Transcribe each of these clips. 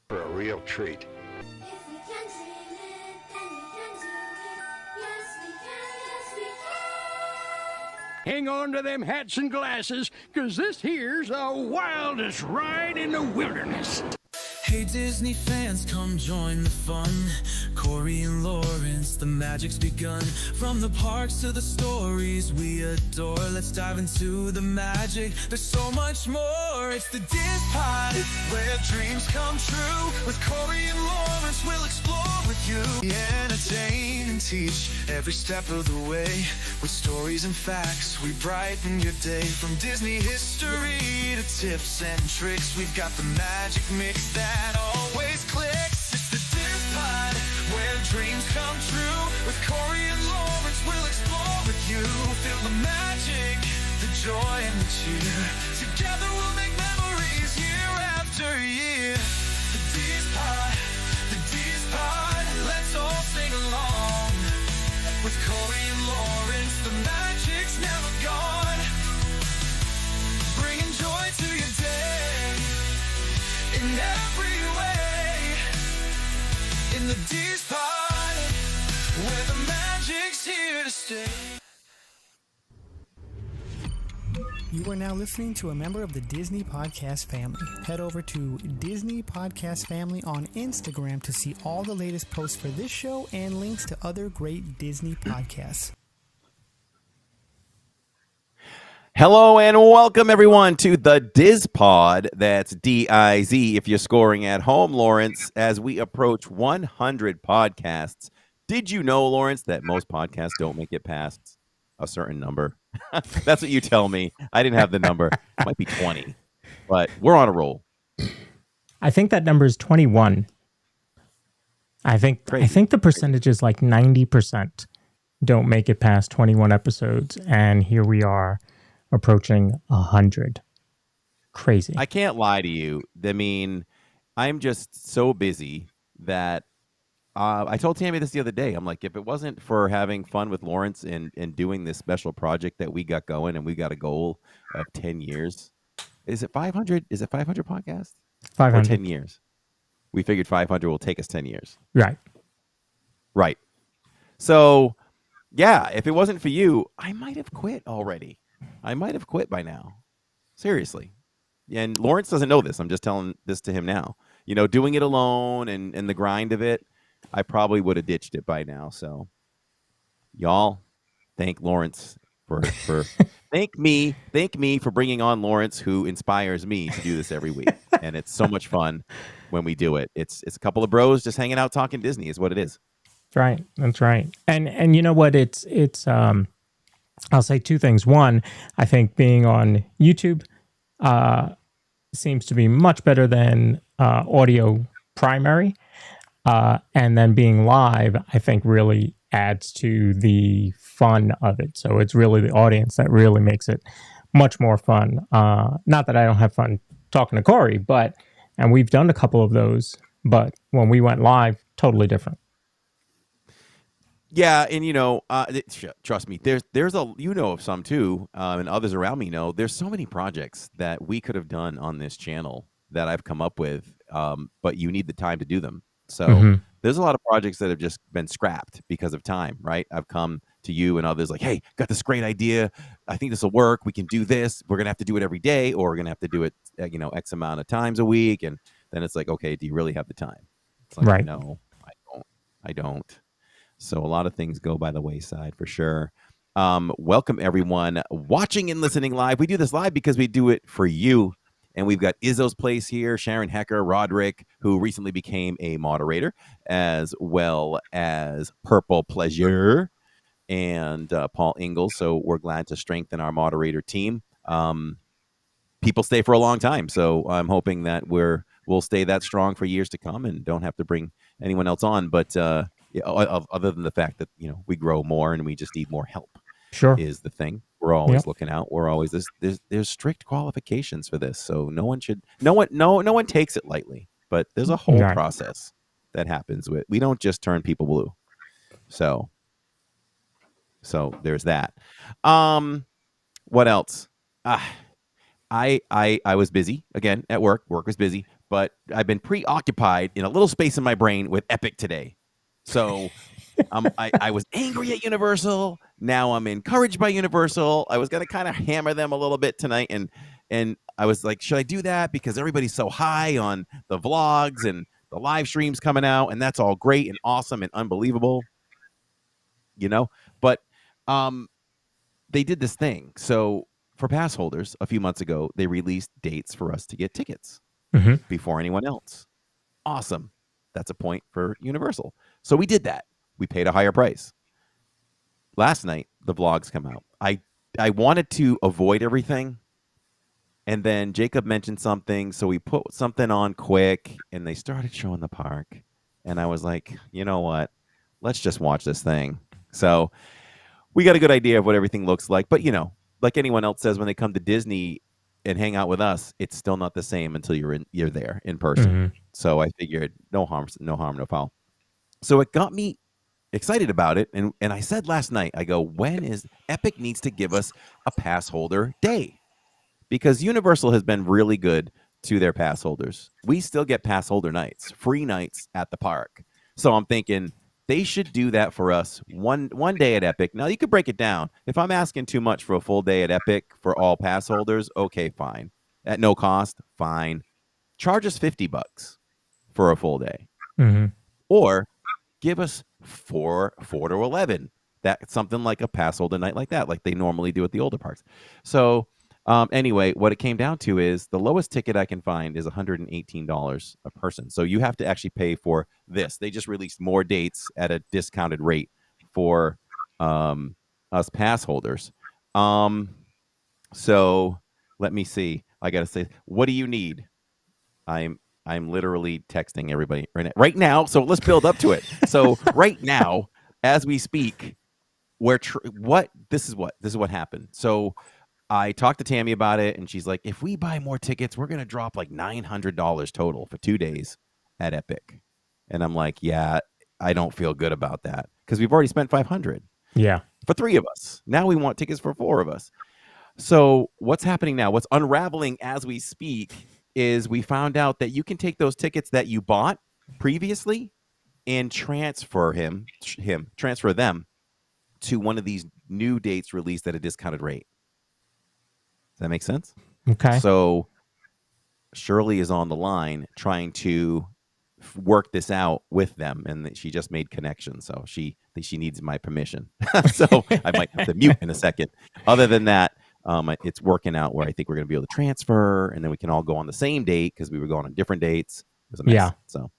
For a real treat. If we can dream it, then we can do it. Yes, we can, yes, we can. Hang on to them hats and glasses, 'cause this here's the wildest ride in the wilderness. Hey Disney fans, come join the fun. Corey and Lawrence, the magic's begun. From the parks to the stories we adore, let's dive into the magic. There's so much more. It's the DIZPod, where dreams come true. With Corey and Lawrence, we'll explore with you. We entertain and teach every step of the way. With stories and facts, we brighten your day. From Disney history to tips and tricks, we've got the magic mix that always clicks. It's the DIZPod, where dreams come true. With Corey and Lawrence, we'll explore with you. Feel the magic, the joy and the cheer. Together we'll make memories year after year. The DIZPod, the DIZPod, let's all sing along. With Corey and Lawrence, the magic's never gone. Bringing joy to your day in every way. In the DIZPod, where the magic's here to stay. You are now listening to a member of the Disney Podcast family. Head over to Disney Podcast Family on Instagram to see all the latest posts for this show and links to other great Disney podcasts. Hello and welcome everyone to the DIZPod. That's D-I-Z if you're scoring at home, Lawrence, as we approach 100 podcasts. Did you know, Lawrence, that most podcasts don't make it past a certain number? That's what you tell me. I didn't have the number. It might be 20, but we're on a roll. I think that number is 21. I think the percentage is like 90% don't make it past 21 episodes, and here we are approaching 100. Crazy. I can't lie to you. I mean, I'm just so busy that I told Tammy this the other day. I'm like, if it wasn't for having fun with Lawrence and doing this special project that we got going, and we got a goal of 10 years. Is it 500? Is it 500 podcasts? 500. Or 10 years. We figured 500 will take us 10 years. Right. Right. So, yeah, if it wasn't for you, I might have quit already. I might have quit by now. Seriously. And Lawrence doesn't know this. I'm just telling this to him now. You know, doing it alone and the grind of it, I probably would have ditched it by now. So, y'all, thank Lawrence for thank me for bringing on Lawrence, who inspires me to do this every week. And it's so much fun when we do it. It's a couple of bros just hanging out talking Disney is what it is. That's right. That's right. And you know what? It's I'll say two things. One, I think being on YouTube seems to be much better than audio primary. And then being live, I think really adds to the fun of it. So it's really the audience that really makes it much more fun. Not that I don't have fun talking to Corey, and we've done a couple of those, but when we went live, totally different. Yeah, and you know, trust me, there's a of some too, and others around me know there's so many projects that we could have done on this channel that I've come up with, but you need the time to do them. So there's a lot of projects that have just been scrapped because of time, right? I've come to you and others like, hey, got this great idea. I think this will work. We can do this. We're gonna have to do it every day, or we're gonna have to do it, X amount of times a week. And then it's like, okay, do you really have the time? It's like, right. No, I don't. So a lot of things go by the wayside for sure. Welcome everyone watching and listening live. We do this live because we do it for you. And we've got Izzo's Place here, Sharon Hecker, Roderick, who recently became a moderator, as well as Purple Pleasure and Paul Ingalls. So we're glad to strengthen our moderator team. People stay for a long time. So I'm hoping that we'll stay that strong for years to come and don't have to bring anyone else on. But other than the fact that, we grow more and we just need more help. Sure. Is the thing. We're always looking out. We're always there's strict qualifications for this. So no one takes it lightly, but there's a whole process that happens with, we don't just turn people blue. So there's that. What else? I was busy again at work. Work was busy, but I've been preoccupied in a little space in my brain with Epic today. So I was angry at Universal. Now I'm encouraged by Universal. I was going to kind of hammer them a little bit tonight. And I was like, should I do that? Because everybody's so high on the vlogs and the live streams coming out. And that's all great and awesome and unbelievable, But they did this thing. So for pass holders, a few months ago, they released dates for us to get tickets before anyone else. Awesome. That's a point for Universal. So we did that. We paid a higher price. Last night, the vlogs come out. I wanted to avoid everything. And then Jacob mentioned something. So we put something on quick and they started showing the park. And I was like, you know what? Let's just watch this thing. So we got a good idea of what everything looks like. But, like anyone else says, when they come to Disney and hang out with us, it's still not the same until you're there in person. So I figured no harm, no foul. So it got me excited about it. And I said last night, I go, when is Epic needs to give us a pass holder day? Because Universal has been really good to their pass holders. We still get pass holder nights, free nights at the park. So I'm thinking they should do that for us one day at Epic. Now, you could break it down. If I'm asking too much for a full day at Epic for all pass holders, okay, fine. At no cost, fine. Charge us $50 for a full day. Or give us 4 to 11. That's something like a pass holder night like that, like they normally do at the older parks. So anyway, what it came down to is the lowest ticket I can find is $118 a person. So you have to actually pay for this. They just released more dates at a discounted rate for us pass holders. So let me see. I got to say, what do you need? I'm literally texting everybody right now. So let's build up to it. So right now, as we speak, this is what happened. So I talked to Tammy about it, and she's like, if we buy more tickets, we're going to drop like $900 total for 2 days at Epic. And I'm like, yeah, I don't feel good about that because we've already spent $500. Yeah. For 3 of us. Now we want tickets for 4 of us. So what's happening now? What's unraveling as we speak is we found out that you can take those tickets that you bought previously and transfer them to one of these new dates released at a discounted rate. Does that make sense? Okay. So Shirley is on the line trying to work this out with them, and she just made connections. So she needs my permission. So I might have to mute in a second. Other than that, it's working out where I think we're going to be able to transfer, and then we can all go on the same date because we were going on different dates. It was a mess. Yeah. So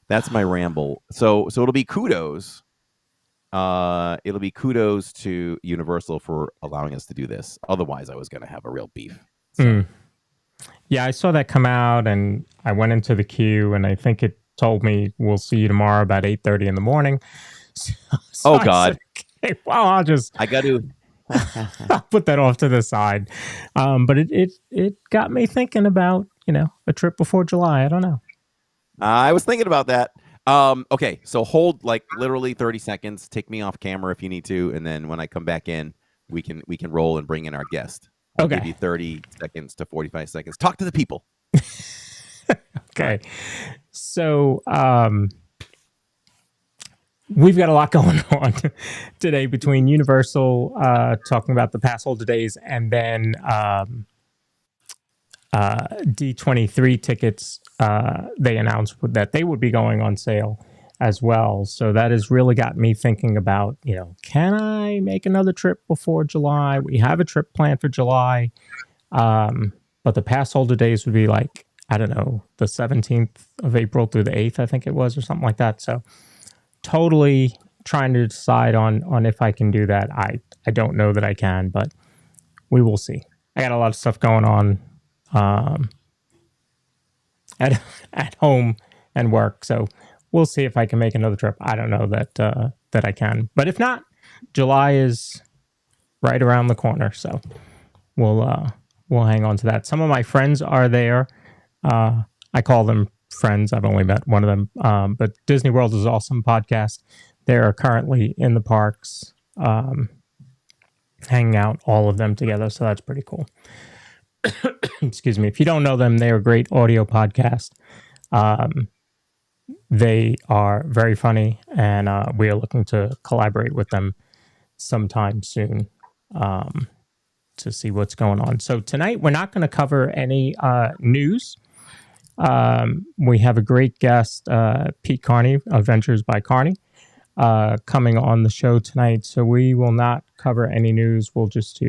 that's my ramble. So it'll be kudos. It'll be kudos to Universal for allowing us to do this. Otherwise, I was going to have a real beef. So. Yeah, I saw that come out, and I went into the queue, and I think it told me we'll see you tomorrow about 8:30 in the morning. So God! Said, okay, well, I got to. I'll put that off to the side. But it got me thinking about a trip before July. I don't know. I was thinking about that. Okay, so hold like literally 30 seconds. Take me off camera if you need to, and then when I come back in, we can roll and bring in our guest. I'll give you 30 seconds to 45 seconds. Talk to the people. Okay. So we've got a lot going on today between Universal talking about the pass holder days and then D23 tickets. They announced that they would be going on sale as well. So that has really got me thinking about, can I make another trip before July? We have a trip planned for July. But the pass holder days would be like, I don't know, the 17th of April through the 8th, I think it was, or something like that. So totally trying to decide on if I can do that. I don't know that I can, but we will see. I got a lot of stuff going on at home and work. So we'll see if I can make another trip. I don't know that I can. But if not, July is right around the corner. So we'll hang on to that. Some of my friends are there. I call them friends. I've only met one of them. But Disney World is Awesome podcast. They're currently in the parks, hanging out, all of them together. So that's pretty cool. excuse me, if you don't know them, they're a great audio podcast. They are very funny, and we are looking to collaborate with them sometime soon to see what's going on. So tonight, we're not going to cover any news. We have a great guest, Pete Carney, Adventures by Carney, coming on the show tonight. So we will not cover any news. We'll just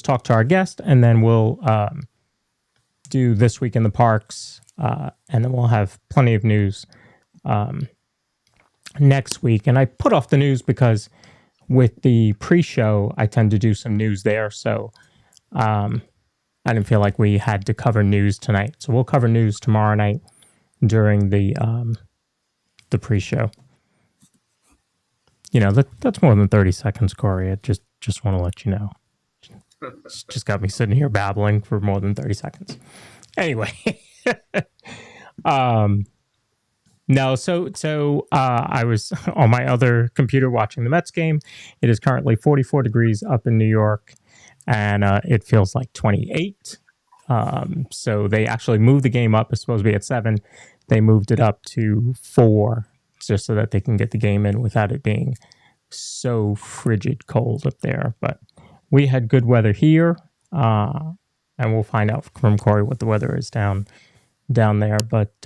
talk to our guest, and then we'll do This Week in the Parks, and then we'll have plenty of news next week. And I put off the news because with the pre-show, I tend to do some news there. So I didn't feel like we had to cover news tonight. So we'll cover news tomorrow night during the pre-show. You know, that's more than 30 seconds, Corey. I just want to let you know. It's just got me sitting here babbling for more than 30 seconds. Anyway. No, so I was on my other computer watching the Mets game. It is currently 44 degrees up in New York, and it feels like 28. So they actually moved the game up. It's supposed to be at 7. They moved it up to 4 just so that they can get the game in without it being so frigid cold up there. But we had good weather here, and we'll find out from Corey what the weather is down there. But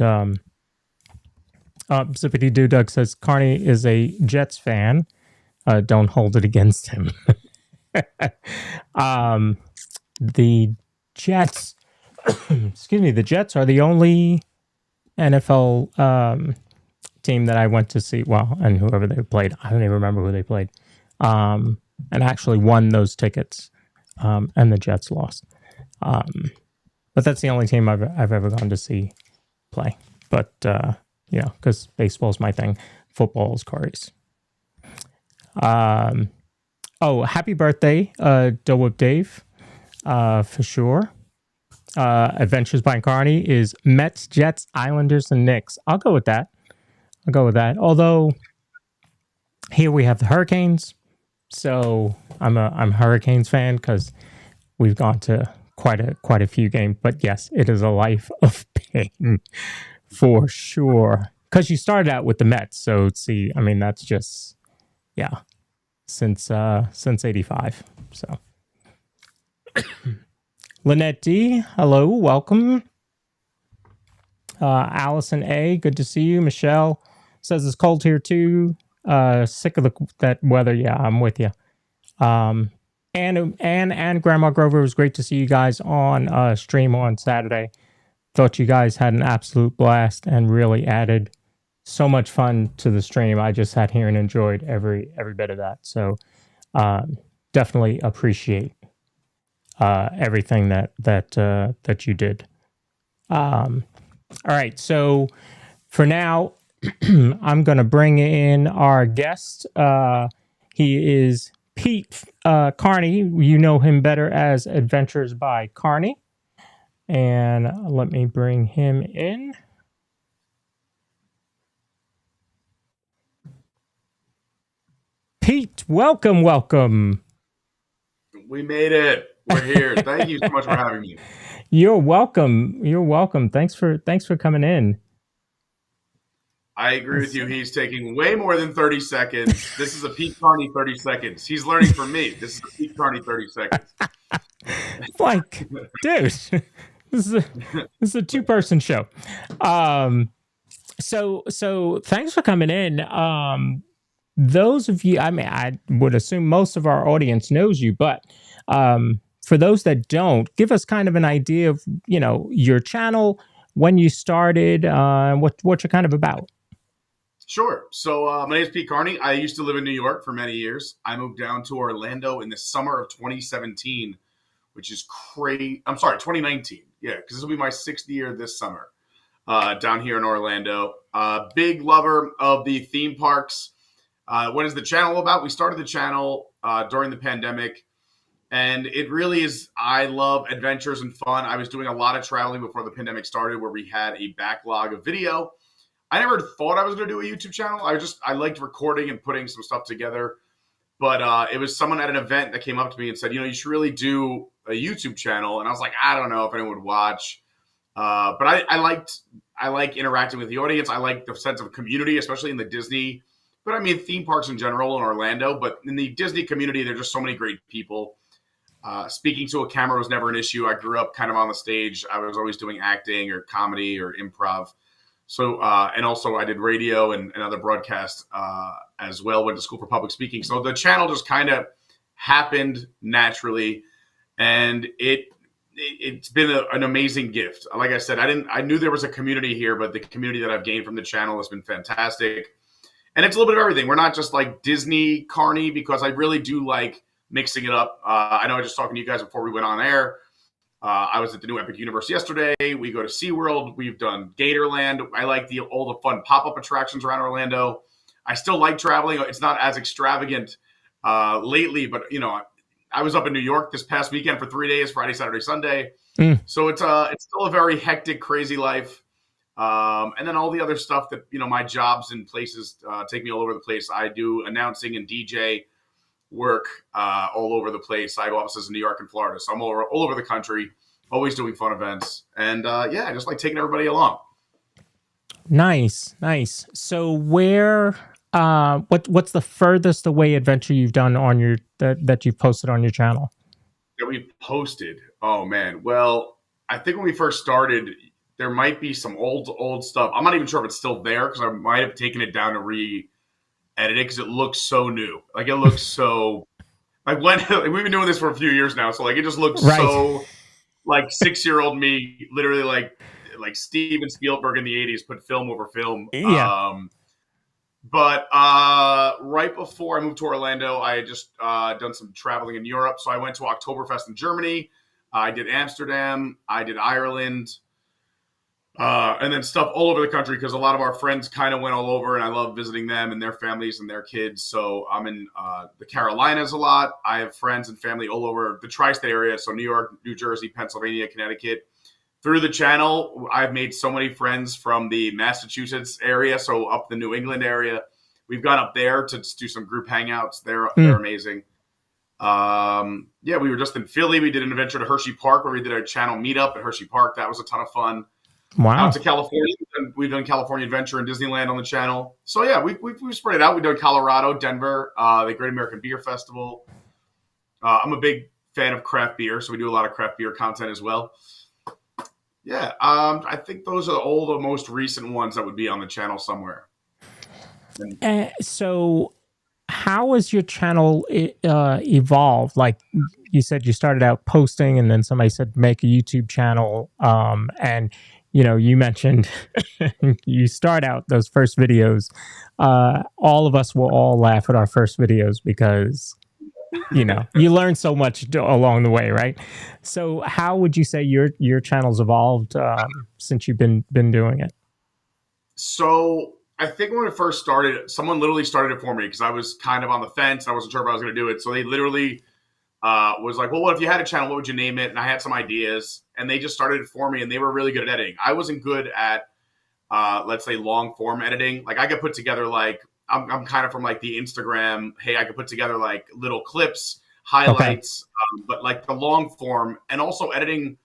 Zippity Doo Doug says Carney is a Jets fan. Don't hold it against him. The Jets, the Jets are the only NFL team that I went to see. Well, and whoever they played, I don't even remember who they played. And actually won those tickets, and the Jets lost. But that's the only team I've ever gone to see play. But because baseball's my thing, football is Corey's. Happy birthday, Whip Dave, for sure. Adventures by Carney is Mets, Jets, Islanders, and Knicks. I'll go with that. Although here we have the Hurricanes, so I'm a Hurricanes fan because we've gone to quite a few games. But yes, it is a life of pain for sure. Because you started out with the Mets, so that's just since '85. So Lynette D, hello, welcome. Allison A, good to see you. Michelle says it's cold here too. Sick of that weather. Yeah, I'm with you. And Grandma Grover, it was great to see you guys on stream on Saturday. Thought you guys had an absolute blast and really added so much fun to the stream. I just sat here and enjoyed every bit of that. So definitely appreciate everything that you did. All right, so for now, I'm going to bring in our guest. He is Pete Carney. You know him better as Adventures by Carney. And let me bring him in. Pete, welcome. We made it. We're here. Thank you so much for having me. You're welcome. Thanks for coming in. I agree with you. He's taking way more than 30 seconds. This is a Pete Carney 30 seconds. He's learning from me. This is a Pete Carney 30 seconds. Like, dude, this is a two-person show. So thanks for coming in. Those of you, I would assume most of our audience knows you, but for those that don't, give us kind of an idea of, your channel, when you started, what you're kind of about. Sure. So my name is Pete Carney. I used to live in New York for many years. I moved down to Orlando in the summer of 2017, which is crazy. I'm sorry, 2019. Yeah, because this will be my 6th year this summer down here in Orlando. Big lover of the theme parks. What is the channel about? We started the channel during the pandemic, and it really is, I love adventures and fun. I was doing a lot of traveling before the pandemic started where we had a backlog of video. I never thought I was going to do a YouTube channel. I liked recording and putting some stuff together. But it was someone at an event that came up to me and said, you should really do a YouTube channel. And I was like, I don't know if anyone would watch. But I like interacting with the audience. I like the sense of community, especially in the Disney, but I mean theme parks in general in Orlando. But in the Disney community, there's just so many great people. Speaking to a camera was never an issue. I grew up kind of on the stage. I was always doing acting or comedy or improv. So, and also I did radio and other broadcasts as well. Went to school for public speaking. So the channel just kind of happened naturally, and it's been an amazing gift. Like I said, I knew there was a community here, but the community that I've gained from the channel has been fantastic. And it's a little bit of everything. We're not just like Disney Carney, because I really do like mixing it up. I know I was just talking to you guys before we went on air. I was at the new Epic Universe yesterday. We go to SeaWorld. We've done Gatorland. I like all the fun pop-up attractions around Orlando. I still like traveling. It's not as extravagant lately, but I was up in New York this past weekend for 3 days, Friday, Saturday, Sunday. So it's still a very hectic, crazy life. And then all the other stuff that, my jobs and places take me all over the place. I do announcing and DJ work all over the place. I have offices in New York and Florida. So I'm all over the country, always doing fun events. And I just like taking everybody along. Nice. So where, what's the furthest away adventure you've done on your, that you've posted on your channel? That we've posted? Oh man. Well, I think when we first started, there might be some old stuff. I'm not even sure if it's still there, because I might have taken it down to re-edit it, because it looks so new. Like it looks so like we've been doing this for a few years now, so like it just looks so like 6-year-old me, literally like Steven Spielberg in the 80s put film over film. Yeah. But right before I moved to Orlando, I had just done some traveling in Europe. So I went to Oktoberfest in Germany. I did Amsterdam. I did Ireland. And then stuff all over the country, because a lot of our friends kind of went all over, and I love visiting them and their families and their kids. So I'm in the Carolinas a lot. I have friends and family all over the tri-state area. So New York, New Jersey, Pennsylvania, Connecticut. Through the channel, I've made so many friends from the Massachusetts area, so up the New England area. We've gone up there to do some group hangouts. They're amazing. We were just in Philly. We did an adventure to Hershey Park, where we did a channel meetup at Hershey Park. That was a ton of fun. Wow. Out to California. We've done California Adventure and Disneyland on the channel. So yeah, we've spread it out. We've done Colorado, Denver, the Great American Beer Festival. I'm a big fan of craft beer, so we do a lot of craft beer content as well. Yeah, I think those are all the most recent ones that would be on the channel somewhere. So how has your channel evolved? Like you said, you started out posting, and then somebody said make a YouTube channel, and you mentioned you start out those first videos. All of us will all laugh at our first videos, because you learn so much along the way, right? So how would you say your channel's evolved since you've been doing it? So I think when it first started, someone literally started it for me, because I was kind of on the fence. I wasn't sure if I was going to do it. So they literally was like, well, what if you had a channel? What would you name it? And I had some ideas, and they just started it for me, and they were really good at editing. I wasn't good at, let's say, long form editing. Like I could put together I'm kind of from like the Instagram. Hey, I could put together like little clips, highlights, but like the long form, and also editing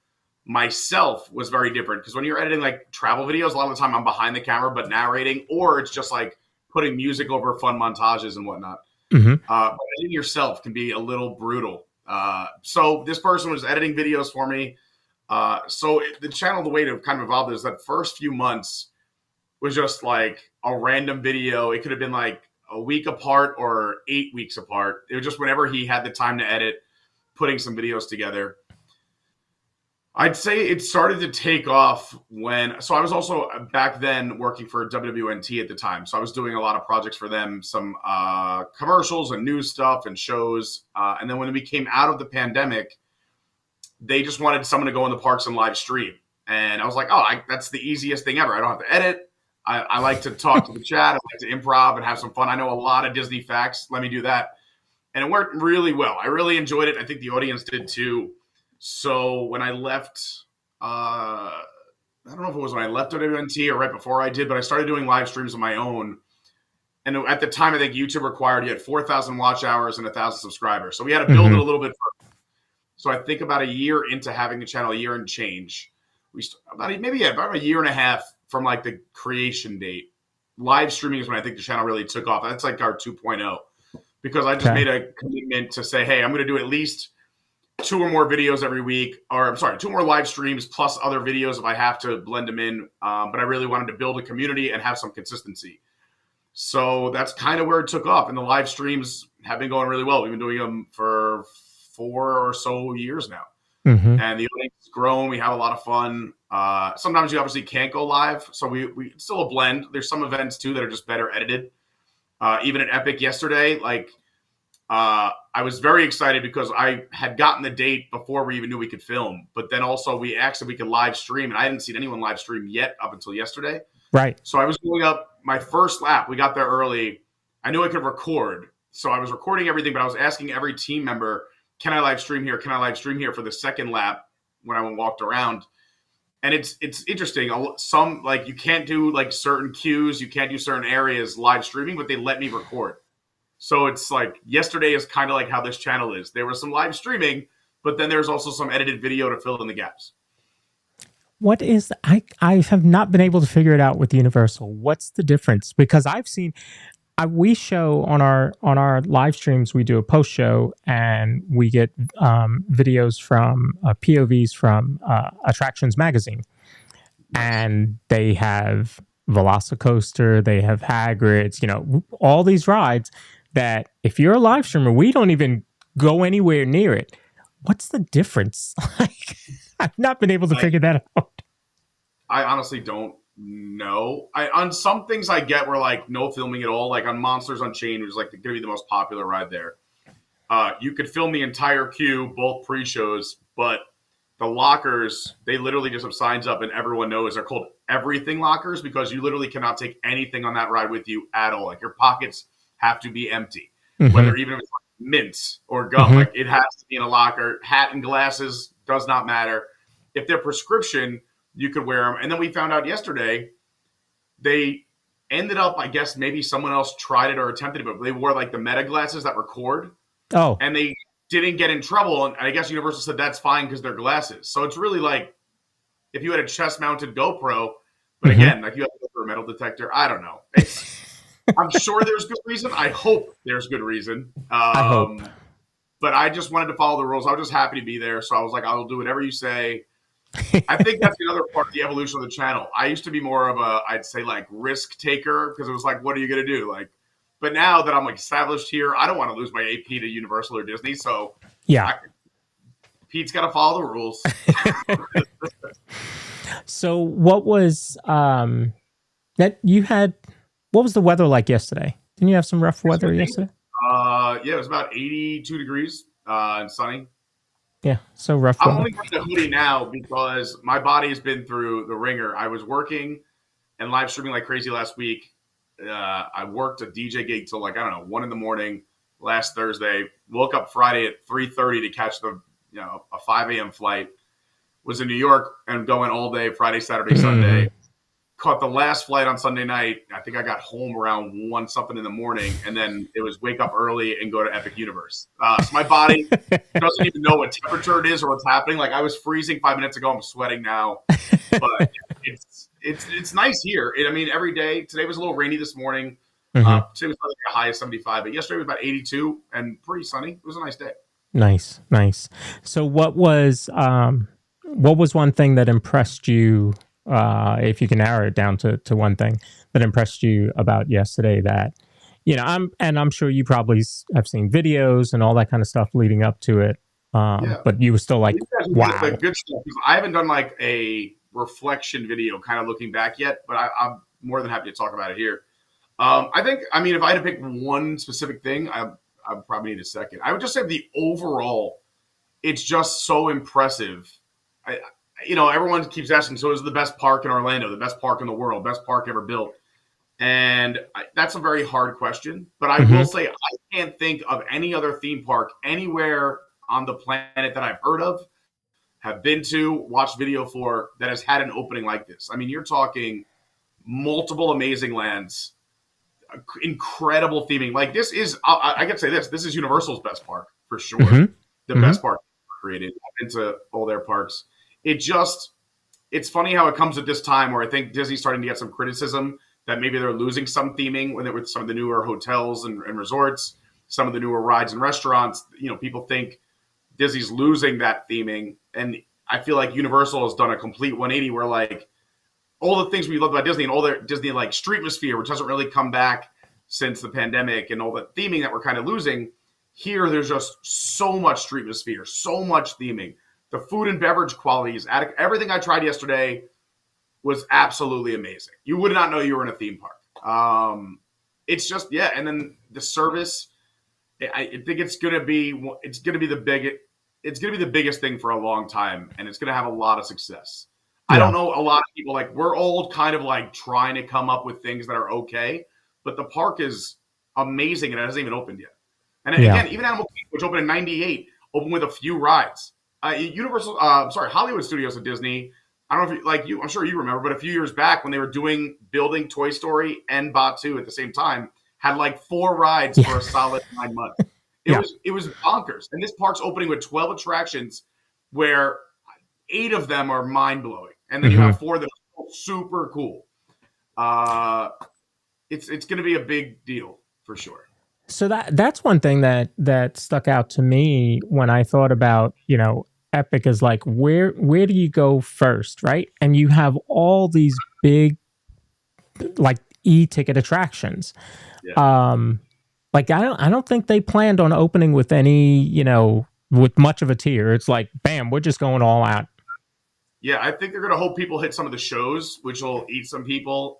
myself was very different, because when you're editing like travel videos, a lot of the time I'm behind the camera but narrating, or it's just like putting music over fun montages and whatnot. But editing yourself can be a little brutal. So this person was editing videos for me. So the channel, the way to kind of evolve is that first few months was just like a random video. It could have been like a week apart or 8 weeks apart. It was just whenever he had the time to edit, putting some videos together. I'd say it started to take off so I was also back then working for WWNT at the time. So I was doing a lot of projects for them, some commercials and news stuff and shows. And then when we came out of the pandemic, they just wanted someone to go in the parks and live stream. And I was like, that's the easiest thing ever. I don't have to edit. I like to talk to the chat. I like to improv and have some fun. I know a lot of Disney facts. Let me do that. And it worked really well. I really enjoyed it. I think the audience did too. So when I left, I don't know if it was when I left WNT or right before I did, but I started doing live streams of my own. And at the time, I think YouTube required you had 4,000 watch hours and 1,000 subscribers. So we had to build it a little bit first. So I think about a year into having the channel, a year and change, about a year and a half from like the creation date. Live streaming is when I think the channel really took off. That's like our 2.0, because I just made a commitment to say, hey, I'm going to do at least 2 or more videos every week, or 2 more live streams plus other videos if I have to blend them in. But I really wanted to build a community and have some consistency. So that's kind of where it took off. And the live streams have been going really well. We've been doing them for 4 or so years now. And the audience has grown. We have a lot of fun. Sometimes you obviously can't go live. So we it's still a blend. There's some events too that are just better edited. Even at Epic yesterday, I was very excited because I had gotten the date before we even knew we could film. But then also we asked if we could live stream. And I hadn't seen anyone live stream yet up until yesterday. Right. So I was going up my first lap. We got there early. I knew I could record. So I was recording everything, but I was asking every team member, can I live stream here? Can I live stream here for the second lap when I walked around? And it's interesting. Some, like, you can't do like certain cues. You can't do certain areas live streaming, but they let me record. So it's like yesterday is kind of like how this channel is. There was some live streaming, but then there's also some edited video to fill in the gaps. What is I have not been able to figure it out with Universal. What's the difference? Because I've seen we show on our live streams, we do a post show and we get videos from POVs from Attractions Magazine, and they have Velocicoaster, they have Hagrid's, all these rides that if you're a live streamer, we don't even go anywhere near it. What's the difference? I've not been able to figure that out. I honestly don't know. On some things I get where like no filming at all. Like on Monsters Unchained, which is like going to be the most popular ride there. You could film the entire queue, both pre-shows, but the lockers, they literally just have signs up and everyone knows they're called everything lockers because you literally cannot take anything on that ride with you at all. Like your pockets have to be empty, whether even if it's like mints or gum, like it has to be in a locker. Hat and glasses does not matter. If they're prescription, you could wear them. And then we found out yesterday, they ended up, I guess maybe someone else tried it or attempted it, but they wore like the meta glasses that record. Oh. And they didn't get in trouble. And I guess Universal said that's fine because they're glasses. So it's really like if you had a chest-mounted GoPro, but again, like you have to go for a metal detector. I don't know. I'm sure there's good reason. I hope there's good reason. I hope. But I just wanted to follow the rules. I was just happy to be there. So I was like, I'll do whatever you say. I think that's another part of the evolution of the channel. I used to be more of a, I'd say like risk taker because it was like, what are you going to do? Like, but now that I'm like established here, I don't want to lose my AP to Universal or Disney. So yeah, Pete's got to follow the rules. So what was that you had? What was the weather like yesterday? Didn't you have some rough weather yesterday? Yeah, it was about 82 degrees and sunny. Yeah, so rough I'm weather. only wearing a hoodie now because my body has been through the ringer. I was working and live streaming like crazy last week. I worked a DJ gig till like, 1 a.m. last Thursday. Woke up Friday at 3:30 to catch the a 5 a.m. flight. Was in New York and going all day Friday, Saturday, Sunday. Caught the last flight on Sunday night. I think I got home around 1 something in the morning, and then it was wake up early and go to Epic Universe. So my body doesn't even know what temperature it is or what's happening. Like I was freezing 5 minutes ago. I'm sweating now, but it's nice here. Every day. Today was a little rainy this morning. Today was probably a high of 75, but yesterday was about 82 and pretty sunny. It was a nice day. Nice. So what was one thing that impressed you? If you can narrow it down to one thing that impressed you about yesterday that, I'm sure you probably have seen videos and all that kind of stuff leading up to it. But you were still like, wow. The good stuff. I haven't done like a reflection video kind of looking back yet, but I'm more than happy to talk about it here. I think, if I had to pick one specific thing, I probably need a second. I would just say the overall, it's just so impressive. Everyone keeps asking, so is it the best park in Orlando, the best park in the world, best park ever built? And that's a very hard question. But I will say I can't think of any other theme park anywhere on the planet that I've heard of, have been to, watched video for, that has had an opening like this. You're talking multiple amazing lands, incredible theming. Like this is, I can say this is Universal's best park for sure. Mhm. The best park created. I've been to all their parks. It's funny how it comes at this time where I think Disney's starting to get some criticism that maybe they're losing some theming with some of the newer hotels and resorts, some of the newer rides and restaurants. People think Disney's losing that theming, and I feel like Universal has done a complete 180 where like all the things we love about Disney and all their Disney like Streetmosphere, which hasn't really come back since the pandemic, and all the theming that we're kind of losing. Here, there's just so much Streetmosphere, so much theming. The food and beverage quality is adequate. Everything I tried yesterday was absolutely amazing. You would not know you were in a theme park. It's just, yeah. And then the service, I think it's going to be the biggest thing for a long time. And it's going to have a lot of success. Yeah. I don't know a lot of people, like we're old kind of like trying to come up with things that are okay, but the park is amazing and it hasn't even opened yet. And again, even Animal Kingdom, which opened in '98, opened with a few rides. Hollywood Studios at Disney. I don't know if I'm sure you remember, but a few years back when they were building Toy Story and Batu at the same time, had like 4 rides for a solid 9 months. It was bonkers. And this park's opening with 12 attractions, where 8 of them are mind blowing, and then you have 4 that are super cool. It's going to be a big deal for sure. So that's one thing that stuck out to me when I thought about, Epic is like, where do you go first, right? And you have all these big, like e-ticket attractions. Yeah. Like I don't think they planned on opening with any, with much of a tier. It's like, bam, we're just going all out. Yeah, I think they're going to hope people hit some of the shows, which will eat some people.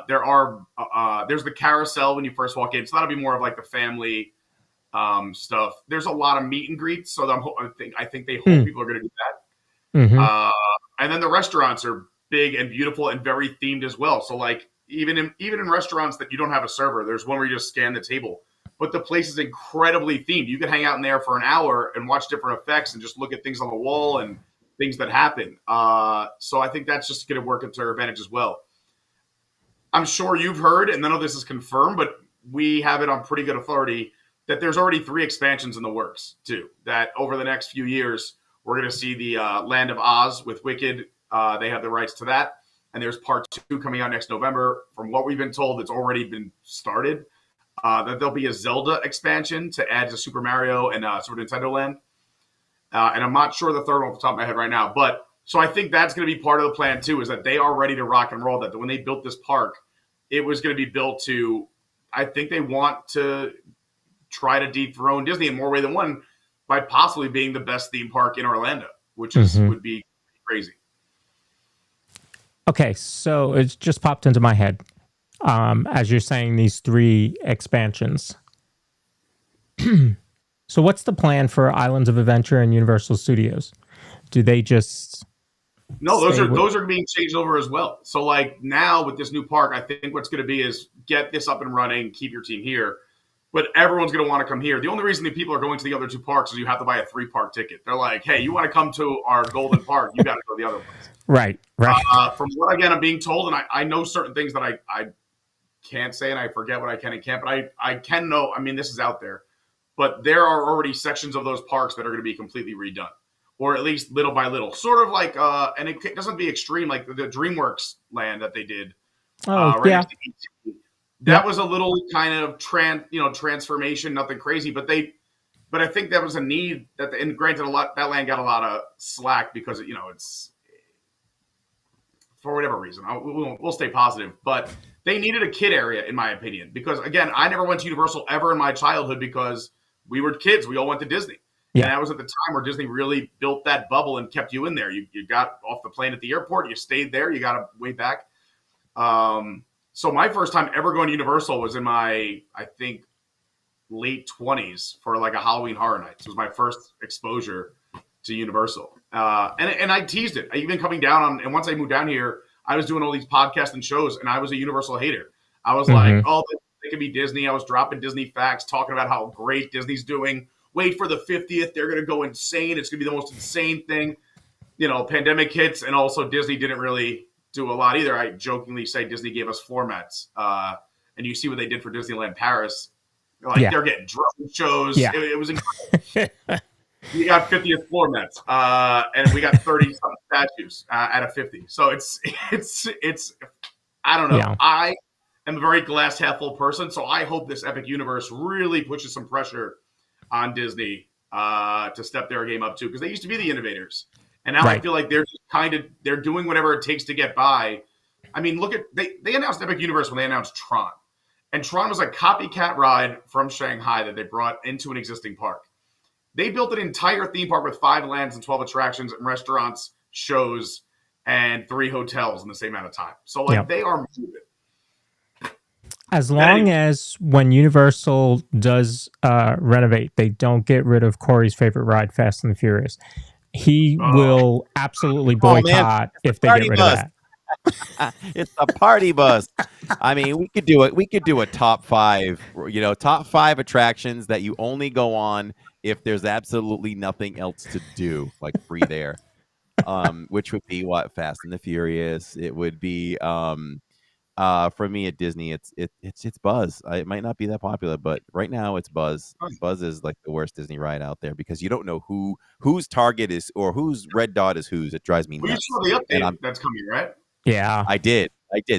There's the carousel when you first walk in, so that'll be more of like the family stuff. There's a lot of meet and greets, so I think they hope people are going to do that. Mm-hmm. And then the restaurants are big and beautiful and very themed as well. So like even in restaurants that you don't have a server, there's one where you just scan the table, but the place is incredibly themed. You can hang out in there for an hour and watch different effects and just look at things on the wall and things that happen. So I think that's just going to work to their advantage as well. I'm sure you've heard, and none of this is confirmed, but we have it on pretty good authority that there's already 3 expansions in the works too, that over the next few years, we're going to see the Land of Oz with Wicked. They have the rights to that. And there's part 2 coming out next November. From what we've been told, it's already been started. That there'll be a Zelda expansion to add to Super Mario and Super Nintendo Land. And I'm not sure the third one off the top of my head right now. But so I think that's going to be part of the plan too, is that they are ready to rock and roll. That when they built this park, it was going to be built to, I think they want to try to dethrone Disney in more way than one by possibly being the best theme park in Orlando, which would be crazy. Okay, so it's just popped into my head as you're saying these 3 expansions. So what's the plan for Islands of Adventure and Universal Studios? Do they just... No, those are being changed over as well. So like now with this new park, I think what's going to be is get this up and running, keep your team here. But everyone's going to want to come here. The only reason that people are going to the other 2 parks is you have to buy a 3-park ticket. They're like, hey, you want to come to our Golden Park, you got to go to the other ones. Right. From what, again, I'm being told, and I know certain things that I can't say, and I forget what I can and can't, but I can know, I mean, this is out there. But there are already sections of those parks that are going to be completely redone, or at least little by little. Sort of like, and it doesn't be extreme, like the DreamWorks land that they did. Next to ET. That was a little kind of transformation, nothing crazy, but I think that was a need and granted that land got a lot of slack because it's for whatever reason. We'll stay positive, but they needed a kid area in my opinion, because again, I never went to Universal ever in my childhood because we were kids. We all went to Disney. Yeah. And that was at the time where Disney really built that bubble and kept you in there. You got off the plane at the airport, you stayed there, you got way back. So my first time ever going to Universal was in my, I think, late 20s for like a Halloween Horror Nights. It was my first exposure to Universal. And I teased it. Even coming down and once I moved down here, I was doing all these podcasts and shows, and I was a Universal hater. I was like, oh, they could be Disney. I was dropping Disney facts, talking about how great Disney's doing. Wait for the 50th. They're going to go insane. It's going to be the most insane thing. Pandemic hits, and also Disney didn't really do a lot either. I jokingly say Disney gave us floor mats and and you see what they did for Disneyland Paris, like they're getting drone shows. Yeah. It was incredible. We got 50th floor Mets, and we got 30 something statues out of 50. So it's I don't know. Yeah. I am a very glass half full person, so I hope this Epic Universe really pushes some pressure on Disney to step their game up too, because they used to be the innovators, and now I feel like they're just they're doing whatever it takes to get by. I mean, look at they announced Epic Universe when they announced Tron, and Tron was a copycat ride from Shanghai that they brought into an existing park. They built an entire theme park with 5 lands and 12 attractions and restaurants, shows, and 3 hotels in the same amount of time. So, they are moving. As long as when Universal does renovate, they don't get rid of Corey's favorite ride, Fast and the Furious. He will absolutely boycott if they get rid of that. It's a party bus. I mean, we could do it. We could do a top 5, top 5 attractions that you only go on if there's absolutely nothing else to do, like free there. Which would be what? Fast and the Furious. It would be for me at Disney, it's Buzz. It might not be that popular, but right now it's Buzz. Buzz is like the worst Disney ride out there because you don't know whose target is or whose red dot is whose. It drives me nuts. You saw the update that's coming, right? Yeah, I did.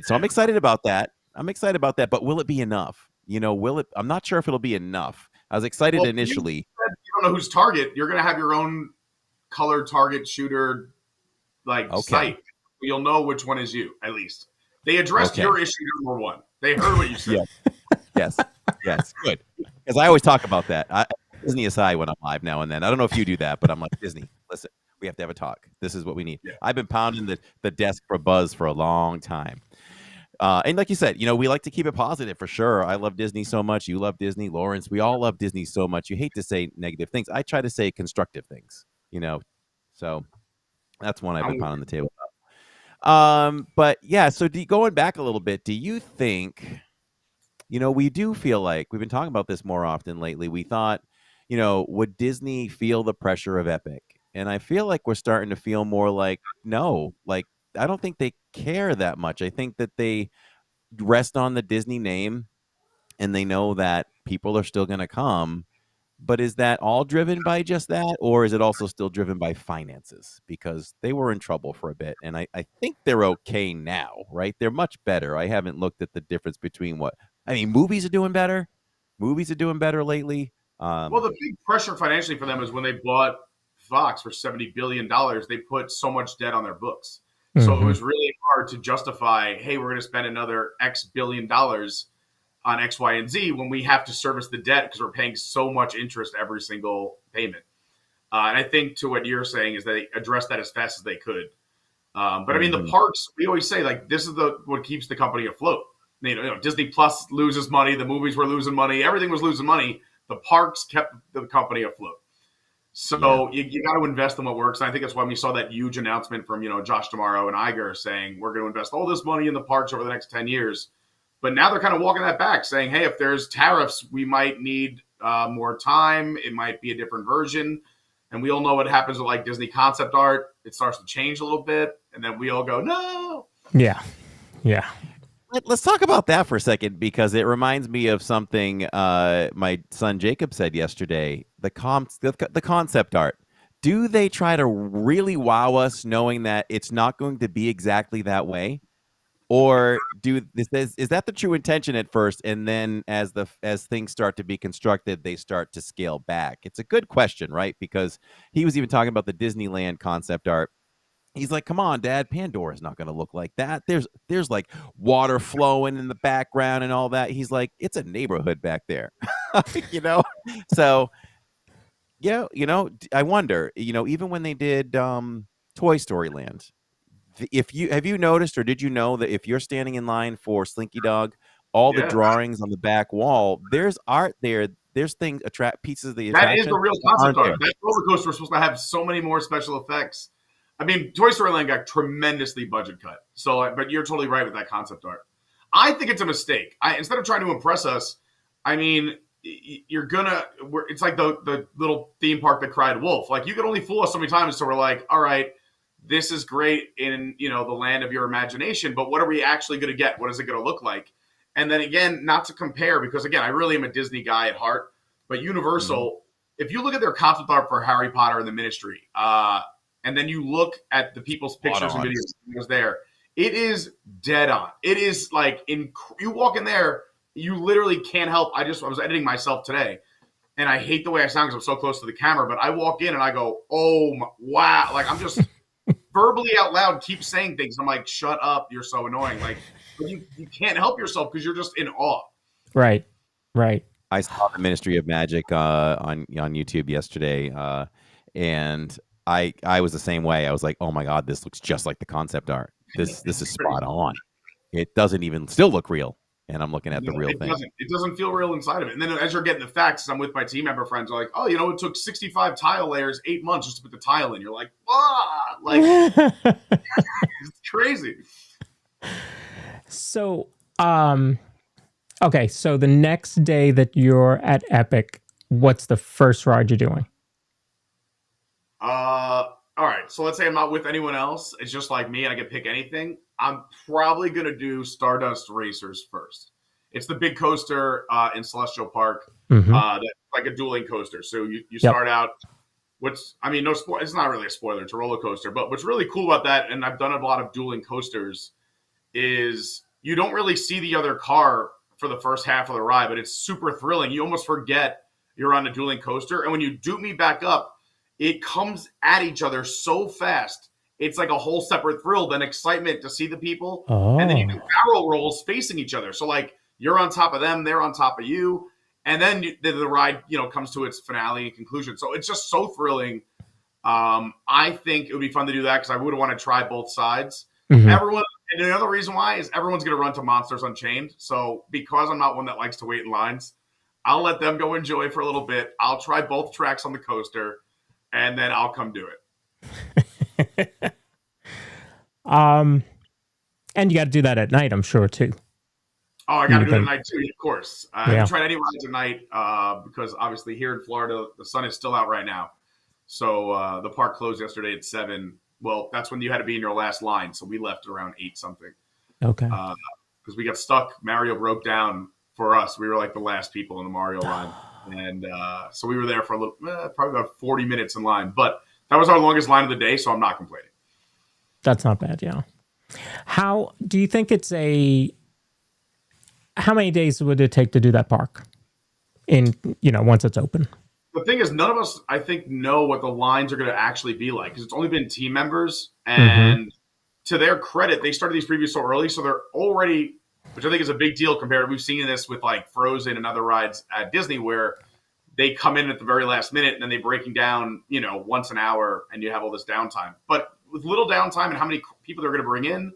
So I'm excited about that. But will it be enough? I'm not sure if it'll be enough. I was excited initially. You don't know whose target. You're going to have your own color target shooter site. You'll know which one is you, at least. They addressed your issue number 1. They heard what you said. Yes. Good. Because I always talk about that. Disney aside when I'm live now and then. I don't know if you do that, but I'm like, Disney, listen, we have to have a talk. This is what we need. Yeah. I've been pounding the desk for Buzz for a long time. And like you said, we like to keep it positive for sure. I love Disney so much. You love Disney, Lawrence. We all love Disney so much. You hate to say negative things. I try to say constructive things, So that's one I've been pounding the table about. But yeah, so going back a little bit, do you think, we do feel like we've been talking about this more often lately. We thought, would Disney feel the pressure of Epic? And I feel like we're starting to feel more like, no, I don't think they care that much. I think that they rest on the Disney name and they know that people are still going to come. But is that all driven by just that? Or is it also still driven by finances? Because they were in trouble for a bit. And I think they're okay now, right? They're much better. I haven't looked at the difference between movies are doing better. Movies are doing better lately. Well, the big pressure financially for them is when they bought Fox for $70 billion, they put so much debt on their books. So it was really hard to justify, hey, we're going to spend another X billion dollars on X, Y, and Z when we have to service the debt because we're paying so much interest every single payment. And I think to what you're saying is they addressed that as fast as they could. But I mean, the parks, we always say, this is what keeps the company afloat. Disney Plus loses money. The movies were losing money. Everything was losing money. The parks kept the company afloat. So you got to invest in what works. And I think that's why we saw that huge announcement from, Josh D'Amaro and Iger saying, we're going to invest all this money in the parks over the next 10 years. But now they're kind of walking that back, saying, hey, if there's tariffs, we might need more time. It might be a different version. And we all know what happens with Disney concept art. It starts to change a little bit. And then we all go, no. Yeah. Let's talk about that for a second, because it reminds me of something my son Jacob said yesterday. The concept art. Do they try to really wow us knowing that it's not going to be exactly that way? Or is that the true intention at first, and then as things start to be constructed, they start to scale back? It's a good question, right? Because he was even talking about the Disneyland concept art. He's like, come on, Dad, Pandora's not going to look like that. There's like water flowing in the background and all that. He's like, it's a neighborhood back there, So, I wonder, even when they did Toy Story Land, have you noticed, or did you know that if you're standing in line for Slinky Dog, all the drawings on the back wall, there's art there. There's pieces of the attraction. That is the real concept art. That roller coaster was supposed to have so many more special effects. I mean, Toy Story Land got tremendously budget cut. So, but you're totally right with that concept art. I think it's a mistake. Instead of trying to impress us, I mean, it's like the little theme park that cried wolf. You can only fool us so many times. So we're like, all right, this is great in, the land of your imagination, but what are we actually going to get? What is it going to look like? And then again, not to compare, because again, I really am a Disney guy at heart, but Universal, if you look at their concept art for Harry Potter and the Ministry, and then you look at the people's pictures and videos there, it is dead on. It is like, you walk in there, you literally can't help. I was editing myself today, and I hate the way I sound because I'm so close to the camera, but I walk in and I go, oh, wow. Like, I'm just verbally out loud keep saying things. I'm like, shut up. You're so annoying. Like, you can't help yourself because you're just in awe. Right. I saw the Ministry of Magic on YouTube yesterday, and I was the same way. I was like, oh my God, this looks just like the concept art. This is spot on. It doesn't even still look real. And I'm looking at the real thing. It doesn't feel real inside of it. And then as you're getting the facts, I'm with my team member friends, are like, oh, it took 65 tile layers, 8 months just to put the tile in. You're like, it's crazy. So, okay. So the next day that you're at Epic, what's the first ride you're doing? All right. So let's say I'm not with anyone else. It's just like me and I can pick anything. I'm probably going to do Stardust Racers first. It's the big coaster in Celestial Park. That's like a dueling coaster. So you start out, no spoil. It's not really a spoiler. It's a roller coaster. But what's really cool about that, and I've done a lot of dueling coasters, is you don't really see the other car for the first half of the ride, but it's super thrilling. You almost forget you're on a dueling coaster. And when you dupe me back up, it comes at each other so fast. It's like a whole separate thrill than excitement to see the people. Oh. And then you do barrel rolls facing each other. So like you're on top of them, they're on top of you. And then the ride, comes to its finale and conclusion. So it's just so thrilling. I think it would be fun to do that because I would want to try both sides. Everyone, and another reason why is everyone's going to run to Monsters Unchained. So because I'm not one that likes to wait in lines, I'll let them go enjoy for a little bit. I'll try both tracks on the coaster, and then I'll come do it. And you got to do that at night, I'm sure too. Oh, I got to do it at night too, of course. I haven't tried any rides at night because obviously here in Florida, the sun is still out right now. So the park closed yesterday at 7. Well, that's when you had to be in your last line. So we left around 8 something. Okay. Because we got stuck. Mario broke down for us. We were like the last people in the Mario line. And so we were there for a little, probably about 40 minutes in line. But that was our longest line of the day, so I'm not complaining. That's not bad, yeah. How do you think how many days would it take to do that park once it's open? The thing is, none of us, I think, know what the lines are going to actually be like because it's only been team members. And to their credit, they started these previews so early, so they're already, which I think is a big deal compared. We've seen this with like Frozen and other rides at Disney where they come in at the very last minute and then they're breaking down, once an hour and you have all this downtime. But with little downtime and how many people they're going to bring in,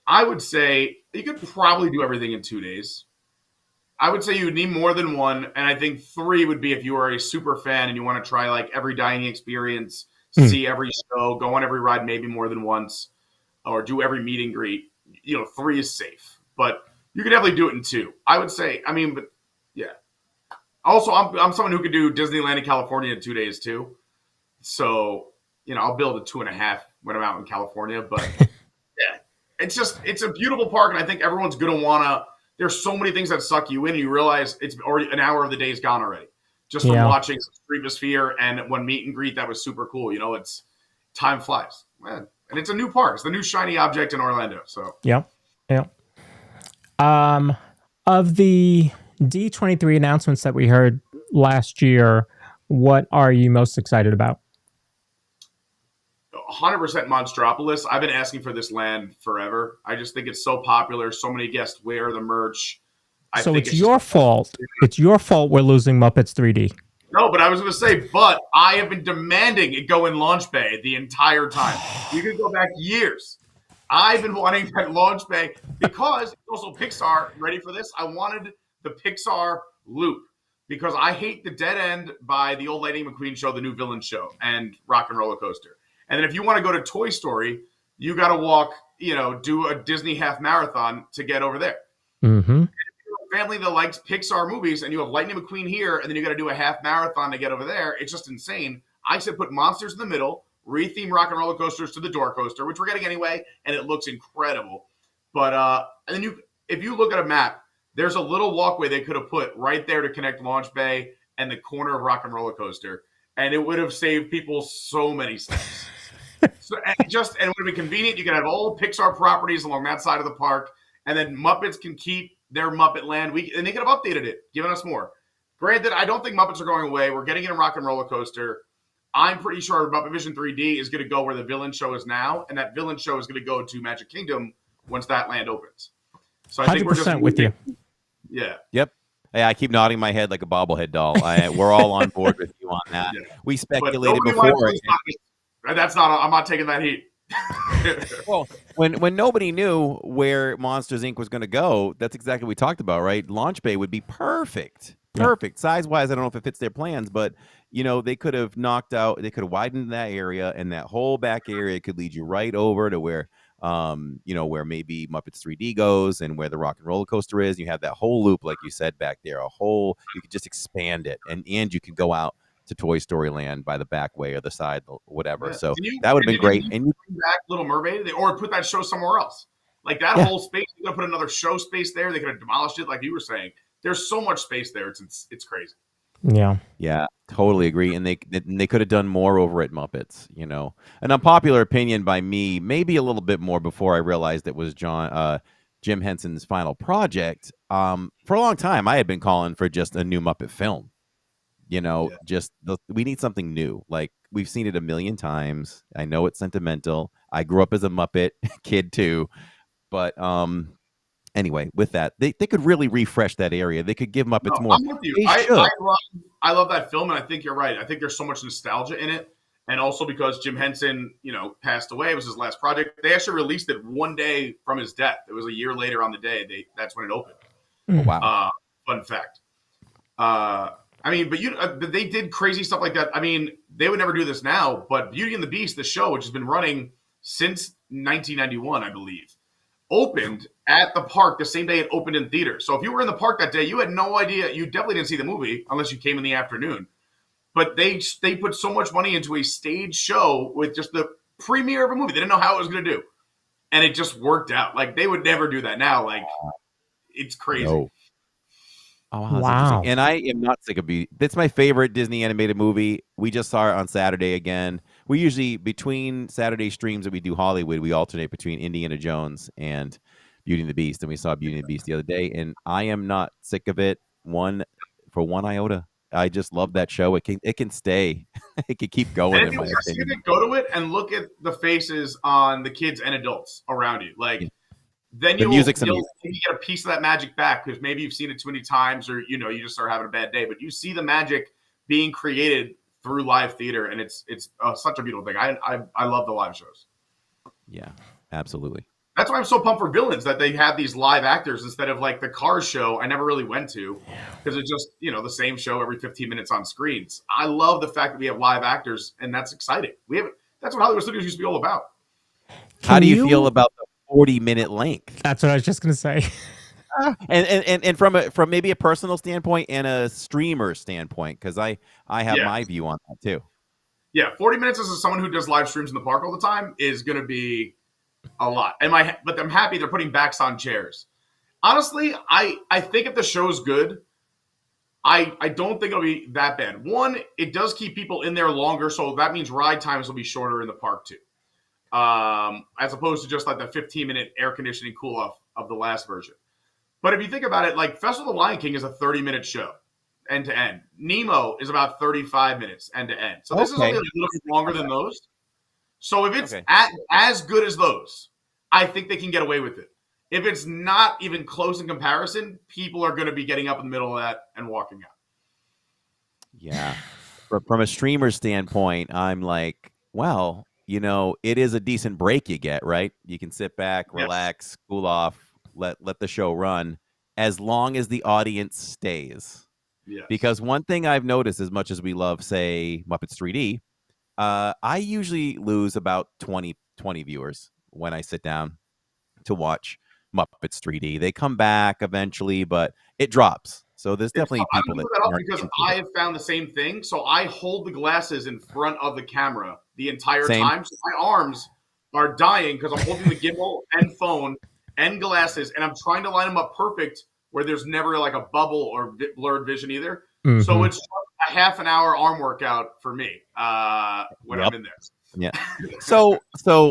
I would say you could probably do everything in 2 days. I would say you would need more than 1, and I think 3 would be if you are a super fan and you want to try like every dining experience, see every show, go on every ride maybe more than once, or do every meet and greet. 3 is safe, but you could definitely do it in 2. I would say. But yeah. Also, I'm someone who could do Disneyland in California in 2 days too. So I'll build a 2.5 when I'm out in California, but yeah, it's a beautiful park, and I think everyone's gonna wanna. There's so many things that suck you in, and you realize it's already an hour of the day is gone already, just from watching Streamosphere and one meet and greet that was super cool. It's time flies, man, and it's a new park. It's the new shiny object in Orlando. So yeah. Of the D23 announcements that we heard last year, what are you most excited about? 100% Monstropolis. I've been asking for this land forever. I just think it's so popular. So many guests wear the merch. So it's your fault. It's your fault we're losing Muppets 3D. No, but I was going to say, but I have been demanding it go in Launch Bay the entire time. You can go back years. I've been wanting that Launch Bay because it's also Pixar. Ready for this? I wanted the Pixar loop because I hate the dead end by the old Lightning McQueen show, the new villain show, and Rock and Roller Coaster. And then if you want to go to Toy Story, you got to walk, do a Disney half marathon to get over there. Mm-hmm. And if you're a family that likes Pixar movies and you have Lightning McQueen here, and then you got to do a half marathon to get over there, it's just insane. I said put monsters in the middle, retheme Rock and Roller Coasters to the door coaster, which we're getting anyway, and it looks incredible. But and then if you look at a map, there's a little walkway they could have put right there to connect Launch Bay and the corner of Rock and Roller Coaster, and it would have saved people so many steps. So and it would be convenient. You could have all Pixar properties along that side of the park, and then Muppets can keep their Muppet Land. And they could have updated it, given us more. Granted, I don't think Muppets are going away. We're getting in a Rock and Roller Coaster. I'm pretty sure Muppet Vision 3D is going to go where the villain show is now, and that villain show is going to go to Magic Kingdom once that land opens. So I think we're just 100% with you. Yeah. Yep. Yeah, I keep nodding my head like a bobblehead doll. We're all on board with you on that. Yeah. We But speculated nobody before. wanted to stop me. That's not. I'm not taking that heat. Well, when nobody knew where Monsters Inc. was going to go, that's exactly what we talked about, right? Launch Bay would be perfect. Perfect. Size-wise, I don't know if it fits their plans, but, they could have they could have widened that area, and that whole back area could lead you right over to where, where maybe Muppets 3D goes and where the Rock and Roller Coaster is. You have that whole loop, like you said, back there. You could just expand it, and you could go out to Toy Story Land by the back way or the side, whatever. Yeah. So that would have been great. And you bring back Little Mermaid, or put that show somewhere else. Like that whole space, you could put another show space there. They could have demolished it, like you were saying. There's so much space there. It's crazy. Yeah, totally agree. And they could have done more over at Muppets, An unpopular opinion by me, maybe a little bit more before I realized it was Jim Henson's final project. For a long time, I had been calling for just a new Muppet film. We need something new. Like, we've seen it a million times. I know it's sentimental. I grew up as a Muppet kid too, but anyway, with that, they could really refresh that area. They could give Muppets more. I'm with you. I love that film, and I think you're right. I think there's so much nostalgia in it, and also because Jim Henson, passed away. It was his last project. They actually released it one day from his death. It was a year later on the day. That's when it opened. Oh, wow. Fun fact. But they did crazy stuff like that. I mean, they would never do this now, but Beauty and the Beast, the show, which has been running since 1991, I believe, opened at the park the same day it opened in theaters. So if you were in the park that day, you had no idea. You definitely didn't see the movie unless you came in the afternoon. But they put so much money into a stage show with just the premiere of a movie. They didn't know how it was going to do. And it just worked out. Like, they would never do that now. Like, it's crazy. No. Oh, wow. Wow. And I am not sick of Beauty. That's my favorite Disney animated movie. We just saw it on Saturday again. We usually, between Saturday streams that we do Hollywood, we alternate between Indiana Jones and Beauty and the Beast. And we saw Beauty and the Beast the other day. And I am not sick of it for one iota. I just love that show. It can stay. It can keep going. And if you're seeing it, go to it and look at the faces on the kids and adults around you. Like, then you'll get a piece of that magic back, because maybe you've seen it too many times, or you just start having a bad day. But you see the magic being created through live theater, and it's such a beautiful thing. I love the live shows. Yeah, absolutely. That's why I'm so pumped for Villains, that they have these live actors instead of like the Cars show I never really went to, because it's just the same show every 15 minutes on screens. I love the fact that we have live actors, and that's exciting. That's what Hollywood Studios used to be all about. How do you feel about the 40-minute length? That's what I was just going to say. And from maybe a personal standpoint and a streamer standpoint, because I have my view on that too. Yeah, 40 minutes as someone who does live streams in the park all the time is going to be a lot. But I'm happy they're putting backs on chairs. Honestly, I think if the show's good, I don't think it'll be that bad. One, it does keep people in there longer, so that means ride times will be shorter in the park too. As opposed to just like the 15-minute air conditioning cool off of the last version. But if you think about it, like Festival of the Lion King is a 30-minute show, end to end. Nemo is about 35 minutes end to end. So this is only a little bit longer than those. So if it's as good as those, I think they can get away with it. If it's not even close in comparison, people are going to be getting up in the middle of that and walking out. Yeah. From a streamer standpoint, I'm like, well, it is a decent break you get, right? You can sit back, relax, cool off, let the show run, as long as the audience stays. Yes. Because one thing I've noticed, as much as we love, say, Muppets 3D, I usually lose about 20 viewers when I sit down to watch Muppets 3D. They come back eventually, but it drops. So there's definitely people that aren't because I have found the same thing. So I hold the glasses in front of the camera the entire time. So my arms are dying because I'm holding the gimbal and phone, and glasses, and I'm trying to line them up perfect where there's never like a bubble or blurred vision either. So Mhm. it's a half an hour arm workout for me when Yep. I'm in there. Yeah. So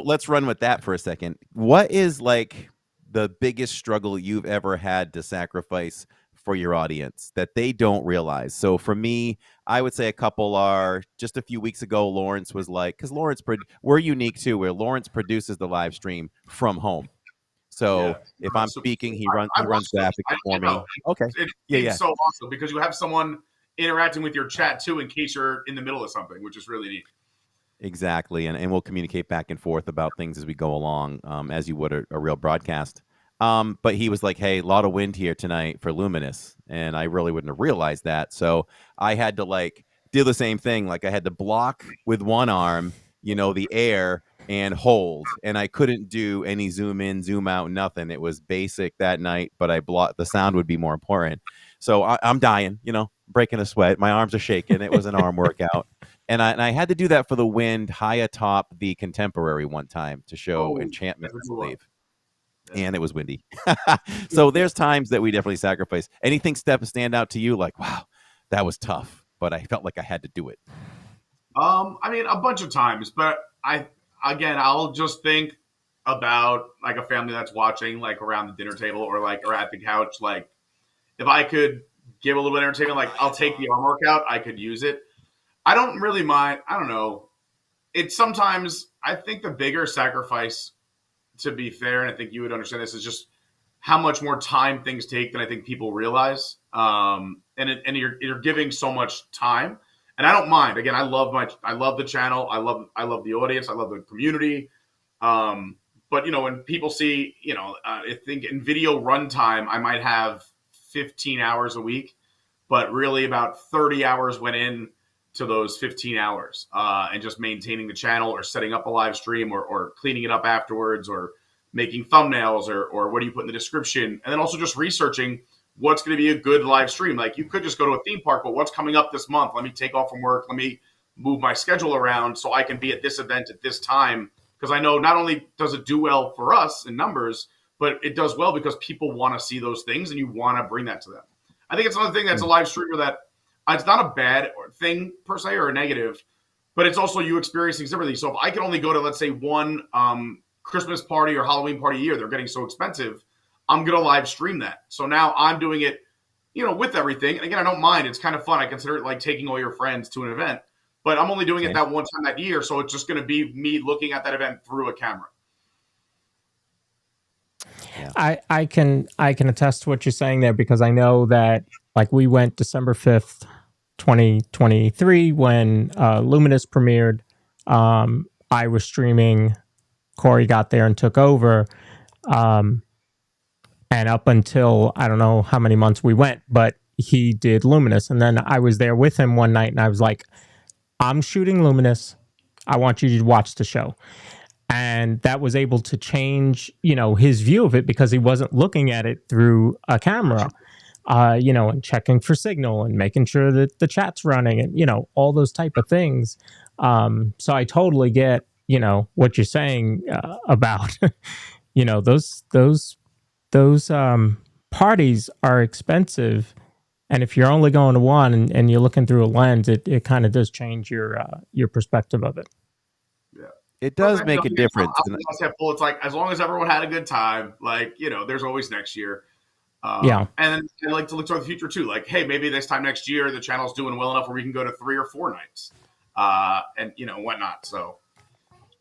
let's run with that for a second. What is like the biggest struggle you've ever had to sacrifice for your audience that they don't realize? So for me, I would say a couple are just a few weeks ago. Lawrence was like, because we're unique too, where Lawrence produces the live stream from home. So Yeah. if I'm So speaking, he I runs watched those. graphics for I me. know. Okay. It Yeah, seems yeah. so awesome because you have someone interacting with your chat too in case you're in the middle of something, which is really neat. Exactly, and we'll communicate back and forth about things as we go along, as you would a real broadcast. But he was like, "Hey, a lot of wind here tonight for Luminous," and I really wouldn't have realized that. So I had to like do the same thing. Like I had to block with one arm, the air and hold, and I couldn't do any zoom in, zoom out, nothing. It was basic that night, but I blocked. The sound would be more important. So I'm dying, breaking a sweat. My arms are shaking. It was an arm workout. And I had to do that for the wind high atop the Contemporary one time to show Oh, enchantment that's a and good one. sleeve. Yeah. And it was windy. So there's times that we definitely sacrifice. Anything stand out to you like, wow, that was tough, but I felt like I had to do it? I mean, a bunch of times, but I'll just think about like a family that's watching, like around the dinner table or at the couch. Like, if I could give a little bit of entertainment, like I'll take the arm workout, I could use it. I don't really mind. I don't know. It's sometimes I think the bigger sacrifice, to be fair, and I think you would understand this, is just how much more time things take than I think people realize. And you're giving so much time, and I don't mind. Again, I love the channel. I love the audience. I love the community. But when people see, I think in video runtime, I might have 15 hours a week, but really about 30 hours went in to those 15 hours and just maintaining the channel or setting up a live stream or cleaning it up afterwards or making thumbnails or what do you put in the description. And then also just researching what's going to be a good live stream. Like you could just go to a theme park, but what's coming up this month? Let me take off from work. Let me move my schedule around so I can be at this event at this time. Because I know not only does it do well for us in numbers, but it does well because people want to see those things and you want to bring that to them. I think it's another thing that's a live streamer that it's not a bad thing per se or a negative, but it's also you experience things differently. So if I can only go to, let's say, one Christmas party or Halloween party a year, they're getting so expensive, I'm going to live stream that. So now I'm doing it, with everything. And again, I don't mind. It's kind of fun. I consider it like taking all your friends to an event, but I'm only doing it that one time that year. So it's just going to be me looking at that event through a camera. Yeah. I can attest to what you're saying there because I know that like we went December 5th, 2023 when Luminous premiered. I was streaming. Corey got there and took over. And up until I don't know how many months we went, but he did Luminous. And then I was there with him one night and I was like, I'm shooting Luminous. I want you to watch the show. And that was able to change, his view of it because he wasn't looking at it through a camera, and checking for signal and making sure that the chat's running and, all those type of things. So I totally get, what you're saying about, those parties are expensive. And if you're only going to one and you're looking through a lens, it kind of does change your perspective of it. It does make a difference. It's like as long as everyone had a good time, like there's always next year. Yeah, and I like to look to the future too. Like, hey, maybe this time next year the channel's doing well enough where we can go to 3 or 4 nights, and whatnot. So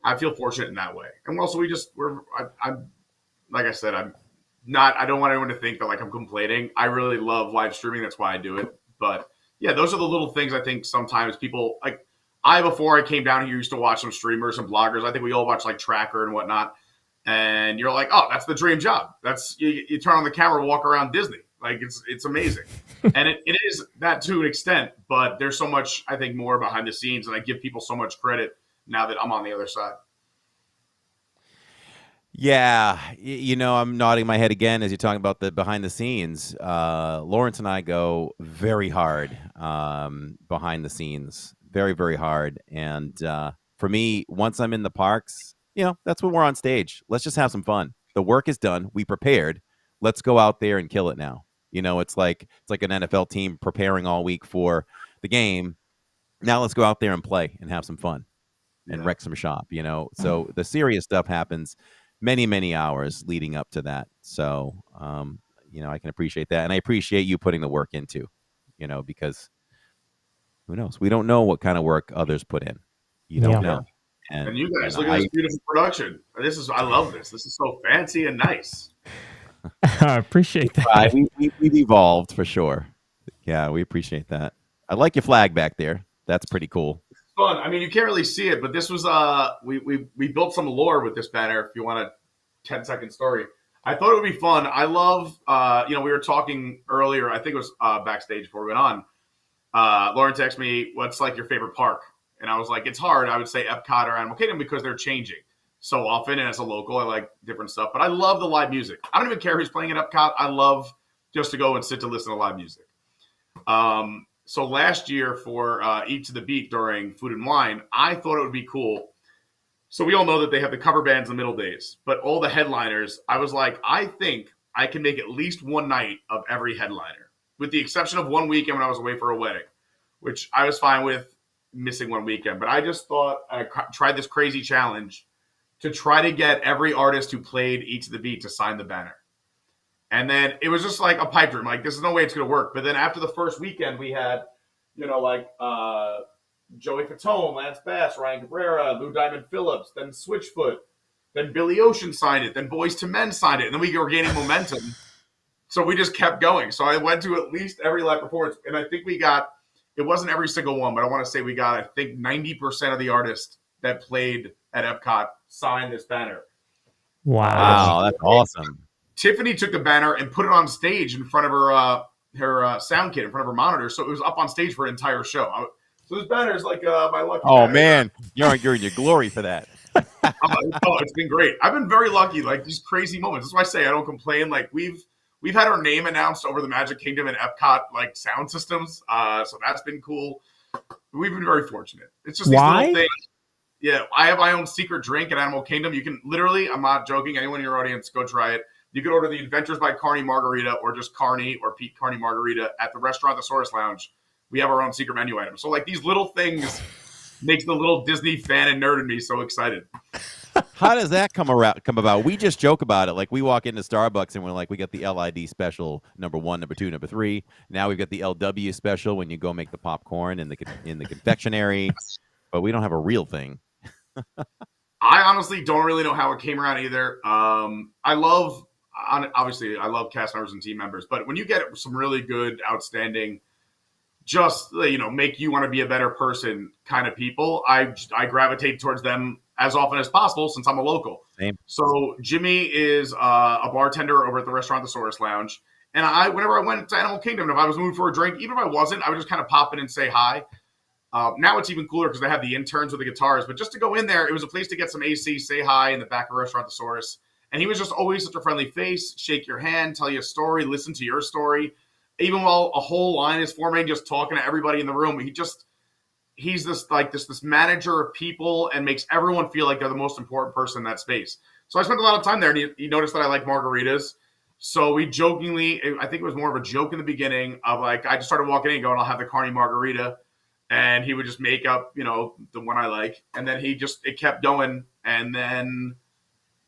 I feel fortunate in that way. And also I'm like I said, I'm not. I don't want anyone to think that like I'm complaining. I really love live streaming. That's why I do it. But yeah, those are the little things I think sometimes people like. Before I came down here, used to watch some streamers and bloggers. I think we all watch like Tracker and whatnot. And you're like, oh, that's the dream job. That's you turn on the camera, walk around Disney. Like it's amazing. And it is that to an extent, but there's so much, I think, more behind the scenes. And I give people so much credit now that I'm on the other side. Yeah, I'm nodding my head again as you're talking about the behind the scenes. Lawrence and I go very hard behind the scenes, very, very hard. And for me, once I'm in the parks, that's when we're on stage. Let's just have some fun. The work is done. We prepared. Let's go out there and kill it now. It's like an NFL team preparing all week for the game. Now let's go out there and play and have some fun and wreck some shop. So the serious stuff happens many, many hours leading up to that. So I can appreciate that, and I appreciate you putting the work into, because who knows? We don't know what kind of work others put in. You don't know. And you guys, look at this beautiful production. I love this. This is so fancy and nice. I appreciate that. We've evolved for sure. Yeah, we appreciate that. I like your flag back there. That's pretty cool. It's fun. I mean, you can't really see it, but this was we built some lore with this banner. If you want a 10-second story, I thought it would be fun. I love we were talking earlier. I think it was backstage before we went on. Lauren texted me, "What's like your favorite park?" And I was like, "It's hard. I would say Epcot or Animal Kingdom because they're changing so often. And as a local, I like different stuff. But I love the live music. I don't even care who's playing at Epcot. I love just to go and sit to listen to live music." So last year for Eat to the Beat during Food and Wine, I thought it would be cool. So we all know that they have the cover bands in the middle days, but all the headliners, I was like, I think I can make at least one night of every headliner, with the exception of one weekend when I was away for a wedding, which I was fine with missing one weekend. But I just thought I tried this crazy challenge to try to get every artist who played Eat to the Beat to sign the banner. And then it was just like a pipe dream. Like, this is no way it's going to work. But then after the first weekend, we had, Joey Fatone, Lance Bass, Ryan Cabrera, Lou Diamond Phillips, then Switchfoot, then Billy Ocean signed it, then Boyz II Men signed it, and then we were gaining momentum. So we just kept going. So I went to at least every live performance, and I think we got, it wasn't every single one, but I want to say we got, I think 90% of the artists that played at Epcot signed this banner. Wow, that's awesome. Tiffany took the banner and put it on stage in front of her sound kit, in front of her monitor, so it was up on stage for an entire show. So this banner is like my lucky banner. Man, you're in your glory for that. It's been great. I've been very lucky, like these crazy moments. That's why I say I don't complain. Like we've had our name announced over the Magic Kingdom and Epcot like sound systems, so that's been cool. We've been very fortunate. It's just these little things. Yeah, I have my own secret drink at Animal Kingdom. You can literally, I'm not joking, anyone in your audience, go try it. You can order the Adventures by Carney margarita or just Carney or Pete Carney margarita at the restaurant, the Source Lounge. We have our own secret menu item. So like these little things makes the little Disney fan and nerd in me so excited. How does that come about? We just joke about it. Like we walk into Starbucks and we're like, we got the LID special, number 1, number 2, number 3. Now we've got the LW special when you go make the popcorn in the confectionery, but we don't have a real thing. I honestly don't really know how it came around either. I love cast members and team members, but when you get some really good, outstanding, just make you want to be a better person kind of people, I gravitate towards them as often as possible since I'm a local. Same. So Jimmy is a bartender over at the restaurant, the Source Lounge, and whenever I went to Animal Kingdom, if I was moving for a drink, even if I wasn't, I would just kind of pop in and say hi. Now it's even cooler because they have the interns with the guitars. But just to go in there, it was a place to get some AC, say hi in the back of the restaurant, the Source. And he was just always such a friendly face, shake your hand, tell you a story, listen to your story. Even while a whole line is forming, just talking to everybody in the room. He's this manager of people and makes everyone feel like they're the most important person in that space. So I spent a lot of time there, and he noticed that I like margaritas. So we jokingly, I think it was more of a joke in the beginning of like, I just started walking in and going, I'll have the Carney margarita. And he would just make up, the one I like. And then it kept going. And then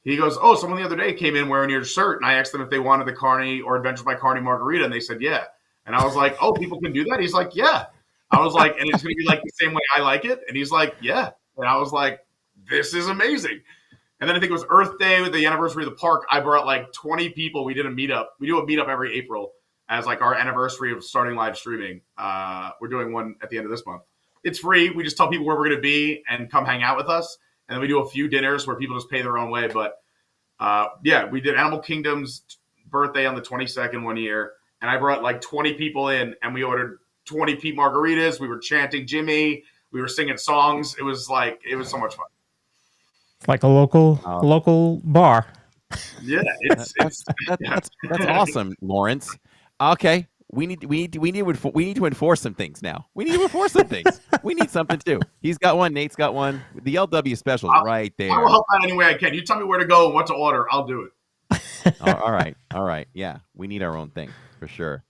he goes, oh, someone the other day came in wearing your shirt. And I asked them if they wanted the Carney or Adventures by Carney margarita. And they said, yeah. And I was like, oh, people can do that? He's like, yeah. I was like, and it's going to be like the same way I like it? And he's like, yeah. And I was like, this is amazing. And then I think it was Earth Day with the anniversary of the park. I brought like 20 people. We did a meetup. We do a meetup every April as like our anniversary of starting live streaming. We're doing one at the end of this month. It's free. We just tell people where we're going to be and come hang out with us. And then we do a few dinners where people just pay their own way. But we did Animal Kingdom's birthday on the 22nd one year. And I brought like 20 people in and we ordered 20 Pete margaritas. We were chanting Jimmy. We were singing songs. It was so much fun. It's like a local bar. Yeah, that's awesome, Lawrence. Okay, we need to enforce some things now. We need to enforce some things. We need something too. He's got one. Nate's got one. The LW special right there. I will help out any way I can. You tell me where to go and what to order. I'll do it. All right, all right. Yeah, we need our own thing for sure.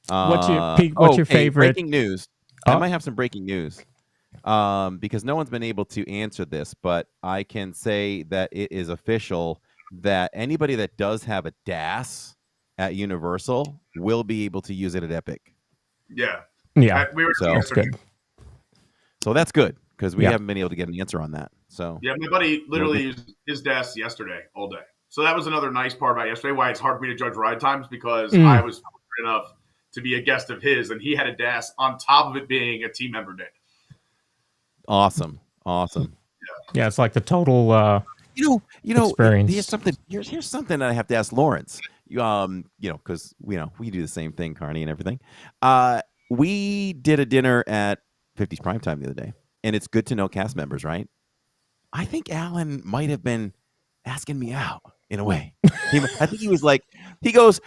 What's your Pete, what's your Hey, favorite? breaking news. I Oh, might have some breaking news. Because no one's been able to answer this, but I can say that it is official that anybody that does have a DAS at Universal will be able to use it at Epic. Yeah. yeah, We were So that's good. So that's good because we Yeah. haven't been able to get an answer on that. So Yeah, my buddy literally used his desk yesterday all day. So that was another nice part about yesterday. Why it's hard for me to judge ride times because I was fortunate enough to be a guest of his, and he had a desk on top of it being a team member day. awesome, awesome. Yeah, it's like the total experience. Here's something. Here's something that I have to ask Lawrence. Because we do the same thing, Carney and everything. We did a dinner at 50's Primetime the other day, and it's good to know cast members, right? I think Alan might have been asking me out in a way. I think he was like, he goes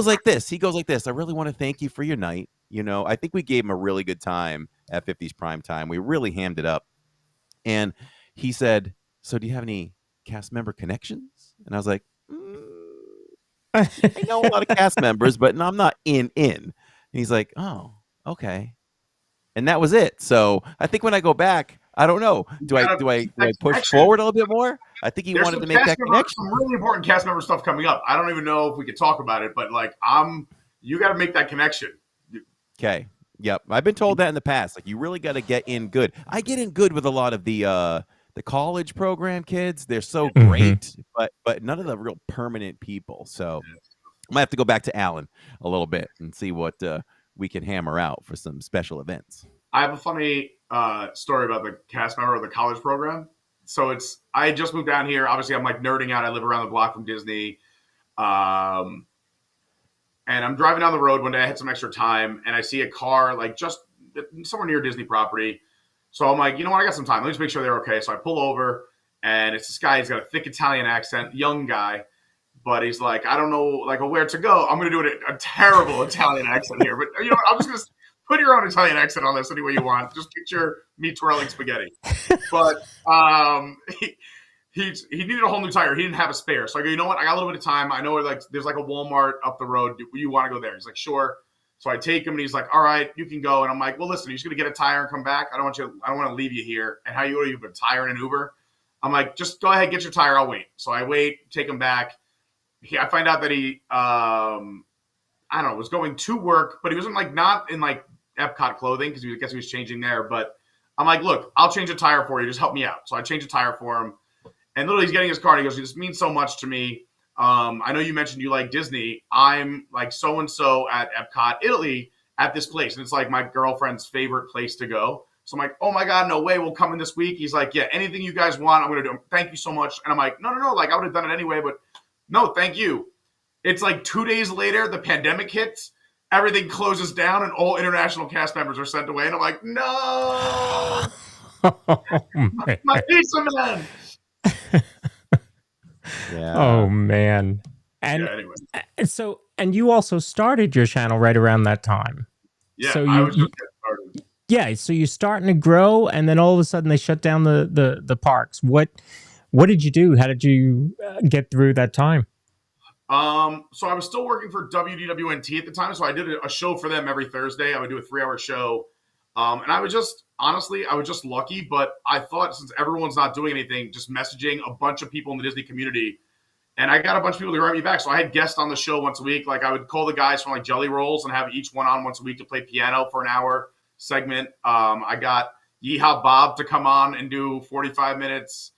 like this. He goes like this. I really want to thank you for your night. I think we gave him a really good time at 50's Primetime. We really hammed it up. And he said, so do you have any cast member connections? And I was like, I know a lot of cast members, but no, I'm not in. And he's like, oh, okay. And that was it. So I think when I go back, I don't know. Do I push forward a little bit more? I think he wanted to make that connection. Some really important cast member stuff coming up. I don't even know if we could talk about it, but you got to make that connection. Okay. Yep. I've been told that in the past. Like, you really got to get in good. I get in good with a lot of the college program kids. They're so great, but none of the real permanent people. So I might have to go back to Alan a little bit and see what we can hammer out for some special events. I have a funny story about the cast member of the college program. So I just moved down here. Obviously, I'm like nerding out. I live around the block from Disney. And I'm driving down the road one day. I had some extra time, and I see a car like just somewhere near Disney property. So I'm like, you know what? I got some time. Let me just make sure they're okay. So I pull over, and it's this guy. He's got a thick Italian accent, young guy. But he's like, I don't know like where to go. I'm going to do a terrible Italian accent here. But, I'm just going to put your own Italian accent on this any way you want. Just picture me twirling spaghetti. But he needed a whole new tire. He didn't have a spare. So I go, you know what? I got a little bit of time. I know there's like a Walmart up the road. Do you want to go there? He's like, sure. So I take him, and he's like, all right, you can go. And I'm like, well, listen, you're just going to get a tire and come back. I don't want to leave you here. And how you order you a tire and an Uber? I'm like, just go ahead, get your tire. I'll wait. So I wait, take him back. I find out that he, I don't know, was going to work, but he wasn't not in Epcot clothing because I guess he was changing there. But I'm like, look, I'll change a tire for you. Just help me out. So I change a tire for him. And literally he's getting his car and he goes, this means so much to me. I know you mentioned you like Disney. I'm like so-and-so at Epcot, Italy at this place. And it's like my girlfriend's favorite place to go. So I'm like, oh my God, no way. We'll come in this week. He's like, yeah, anything you guys want, I'm going to do. Thank you so much. And I'm like, no. Like I would have done it anyway, but no, thank you. It's like 2 days later, the pandemic hits, everything closes down, and all international cast members are sent away. And I'm like, no, my pizza man. Yeah. Oh man. And Yeah, anyway. so, and you also started your channel right around that time. Yeah, So I was just getting started. yeah, so you're starting to grow, and then all of a sudden they shut down the parks. What did you do? How did you get through that time? So I was still working for WDWNT at the time. So I did a show for them every Thursday. I would do a 3-hour show. And I was just lucky, but I thought since everyone's not doing anything, just messaging a bunch of people in the Disney community. And I got a bunch of people to write me back. So I had guests on the show once a week. Like I would call the guys from Jelly Rolls and have each one on once a week to play piano for an hour segment. I got Yeehaw Bob to come on and do 45 minutes.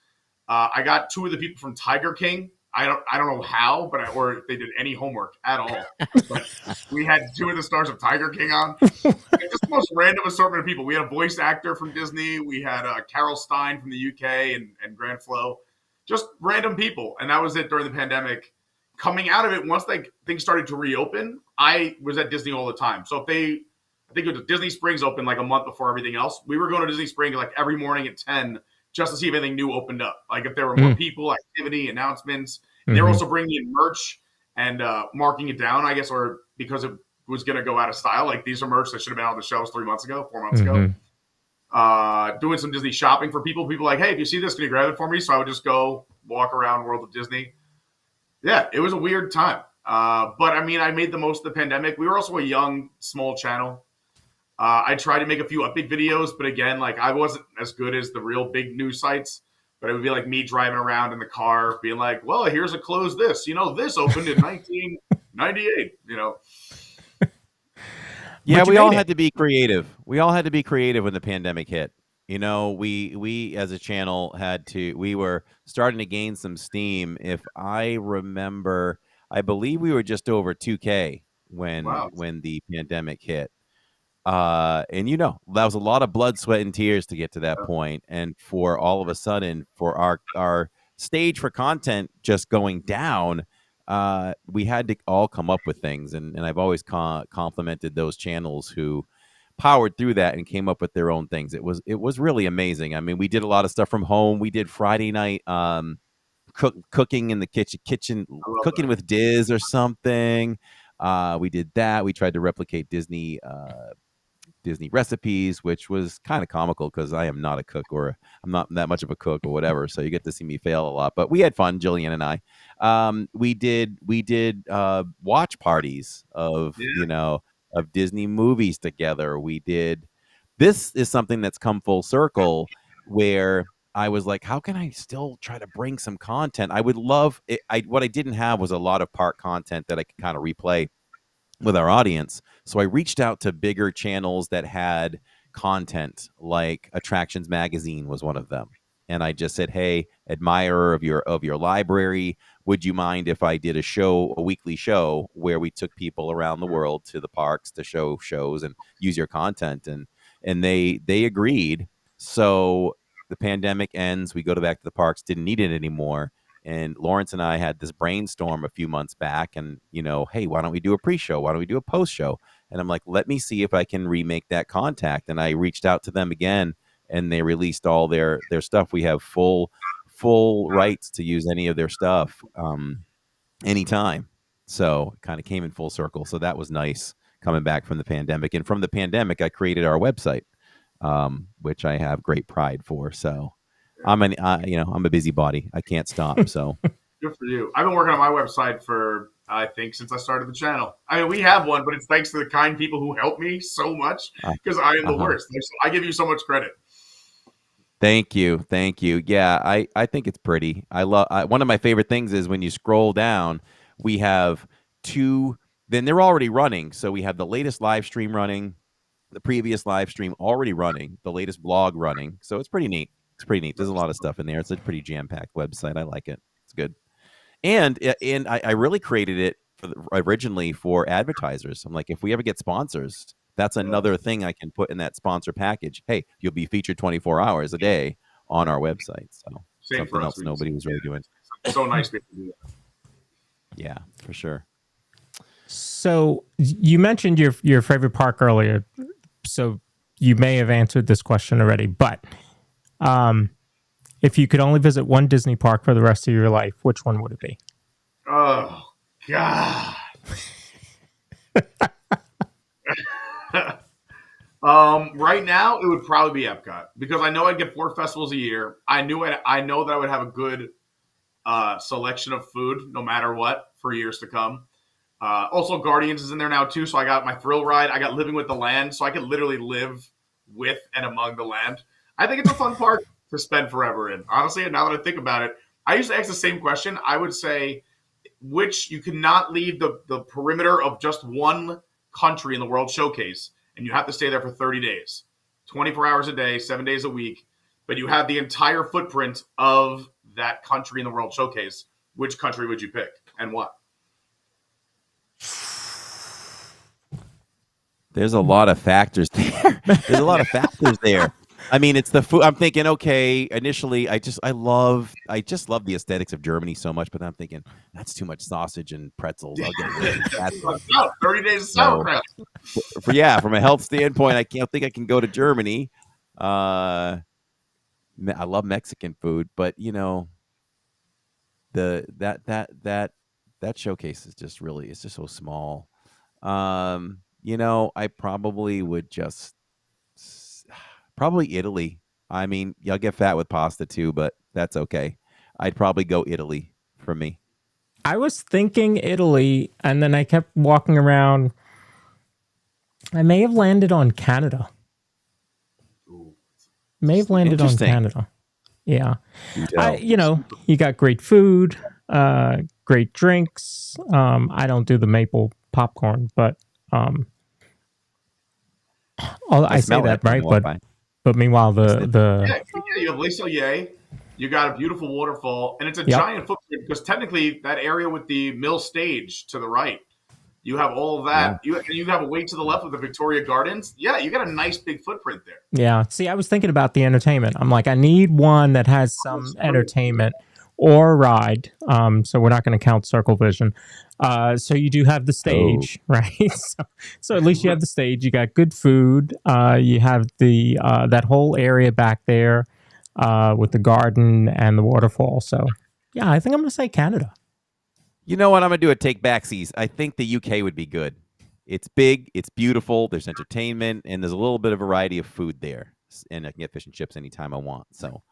I got 2 of the people from Tiger King. I don't know how, or if they did any homework at all. But we had 2 of the stars of Tiger King on. Just the most random assortment of people. We had a voice actor from Disney. We had Carol Stein from the UK and Grand Flo. Just random people. And that was it during the pandemic. Coming out of it, once things started to reopen, I was at Disney all the time. So I think it was Disney Springs opened like a month before everything else. We were going to Disney Springs like every morning at 10 just to see if anything new opened up. Like if there were more people, activity, announcements. And they were also bringing in merch and marking it down, I guess, or because it was going to go out of style. Like these are merch that should have been on the shelves 4 months ago. Doing some Disney shopping for people. People like, hey, if you see this, can you grab it for me? So I would just go walk around World of Disney. Yeah, it was a weird time. But I mean, I made the most of the pandemic. We were also a young, small channel. I tried to make a few update videos, but again, like I wasn't as good as the real big news sites. But it would be like me driving around in the car, being like, "Well, here's a close. This, this opened in 1998." Yeah, But you we all made it. had to be creative. We all had to be creative when the pandemic hit. We as a channel had to. We were starting to gain some steam. If I remember, I believe we were just over 2K when Wow. the pandemic hit. And that was a lot of blood, sweat, and tears to get to that point. And for all of a sudden, for our stage for content just going down, we had to all come up with things. And I've always complimented those channels who powered through that and came up with their own things. It was really amazing. I mean, we did a lot of stuff from home. We did Friday night cooking in the kitchen I love cooking that. with Diz or something. We did that. We tried to replicate Disney recipes, which was kind of comical because I am not a cook, or I'm not that much of a cook or whatever. So you get to see me fail a lot, but we had fun, Jillian and I. We did watch parties of Disney movies together. We did. This is something that's come full circle where I was like, how can I still try to bring some content? I would love it. What I didn't have was a lot of park content that I could kind of replay with our audience. So I reached out to bigger channels that had content, like Attractions Magazine was one of them. And I just said, "Hey, admirer of your library, would you mind if I did a weekly show where we took people around the world to the parks to show shows and use your content?" And they agreed. So the pandemic ends, we go back to the parks, didn't need it anymore. And Lawrence and I had this brainstorm a few months back, and hey, why don't we do a pre-show? Why don't we do a post-show? And I'm like, let me see if I can remake that contact. And I reached out to them again, and they released all their stuff. We have full rights to use any of their stuff anytime. So it kind of came in full circle. So that was nice coming back from the pandemic. And from the pandemic, I created our website, which I have great pride for. So I'm a busybody. I can't stop. So Good for you. I've been working on my website for, I think, since I started the channel. I mean, we have one, but it's thanks to the kind people who help me so much uh, because I am the uh-huh. worst. I give you so much credit. Thank you. Thank you. Yeah, I think it's pretty. One of my favorite things is when you scroll down, we have two, then they're already running. So we have the latest live stream running, the previous live stream already running, the latest blog running. So it's pretty neat. It's pretty neat. There's a lot of stuff in there. It's a pretty jam-packed website. I like it. It's good. And I really created it originally for advertisers. I'm like, if we ever get sponsors, that's another thing I can put in that sponsor package. Hey, you'll be featured 24 hours a day on our website. So Same for something us. else nobody was really doing. It's so nice to be able to do that. Yeah, for sure. So you mentioned your favorite park earlier. So you may have answered this question already, but if you could only visit one Disney park for the rest of your life, which one would it be? Oh, God. Right now, it would probably be Epcot because I know I'd get 4 festivals a year. I know that I would have a good selection of food no matter what for years to come. Also, Guardians is in there now too, so I got my thrill ride. I got Living with the Land, so I could literally live with and among the land. I think it's a fun park to spend forever in. Honestly, now that I think about it, I used to ask the same question. I would say, which you cannot leave the perimeter of just one country in the World Showcase, and you have to stay there for 30 days, 24 hours a day, 7 days a week, but you have the entire footprint of that country in the World Showcase. Which country would you pick and why? There's a lot of factors there. There's a lot of factors there. I mean, it's the food. I'm thinking, okay, initially, I just love the aesthetics of Germany so much, but I'm thinking that's too much sausage and pretzels. I'll get rid of that. 30 days of sauerkraut. From a health standpoint, I can't think I can go to Germany. I love Mexican food, but that showcase is just it's just so small. I probably would just probably Italy. I mean, you'll get fat with pasta too, but that's okay. I'd probably go Italy for me. I was thinking Italy, and then I kept walking around. I may have landed on Canada. Ooh. May have landed on Interesting. Canada. Yeah. You tell. You got great food, great drinks. I don't do the maple popcorn, but I say smell that it when right. I walk by. But meanwhile, Yeah, the you have Les Celliers, you got a beautiful waterfall, and it's a Yep. giant footprint because technically that area with the mill stage to the right, you have all of that. You have a way to the left with the Victoria Gardens. Yeah, you got a nice big footprint there. yeah. See, I was thinking about the entertainment. I'm like, I need one that has some entertainment or a ride. So we're not going to count Circle Vision. So you do have the stage, right? So at least you have the stage. You got good food. You have the that whole area back there with the garden and the waterfall. So yeah, I think I'm going to say Canada. You know what? I'm gonna do a take backsies. I think the UK would be good. It's big, it's beautiful. There's entertainment, and there's a little bit of variety of food there, and I can get fish and chips anytime I want. So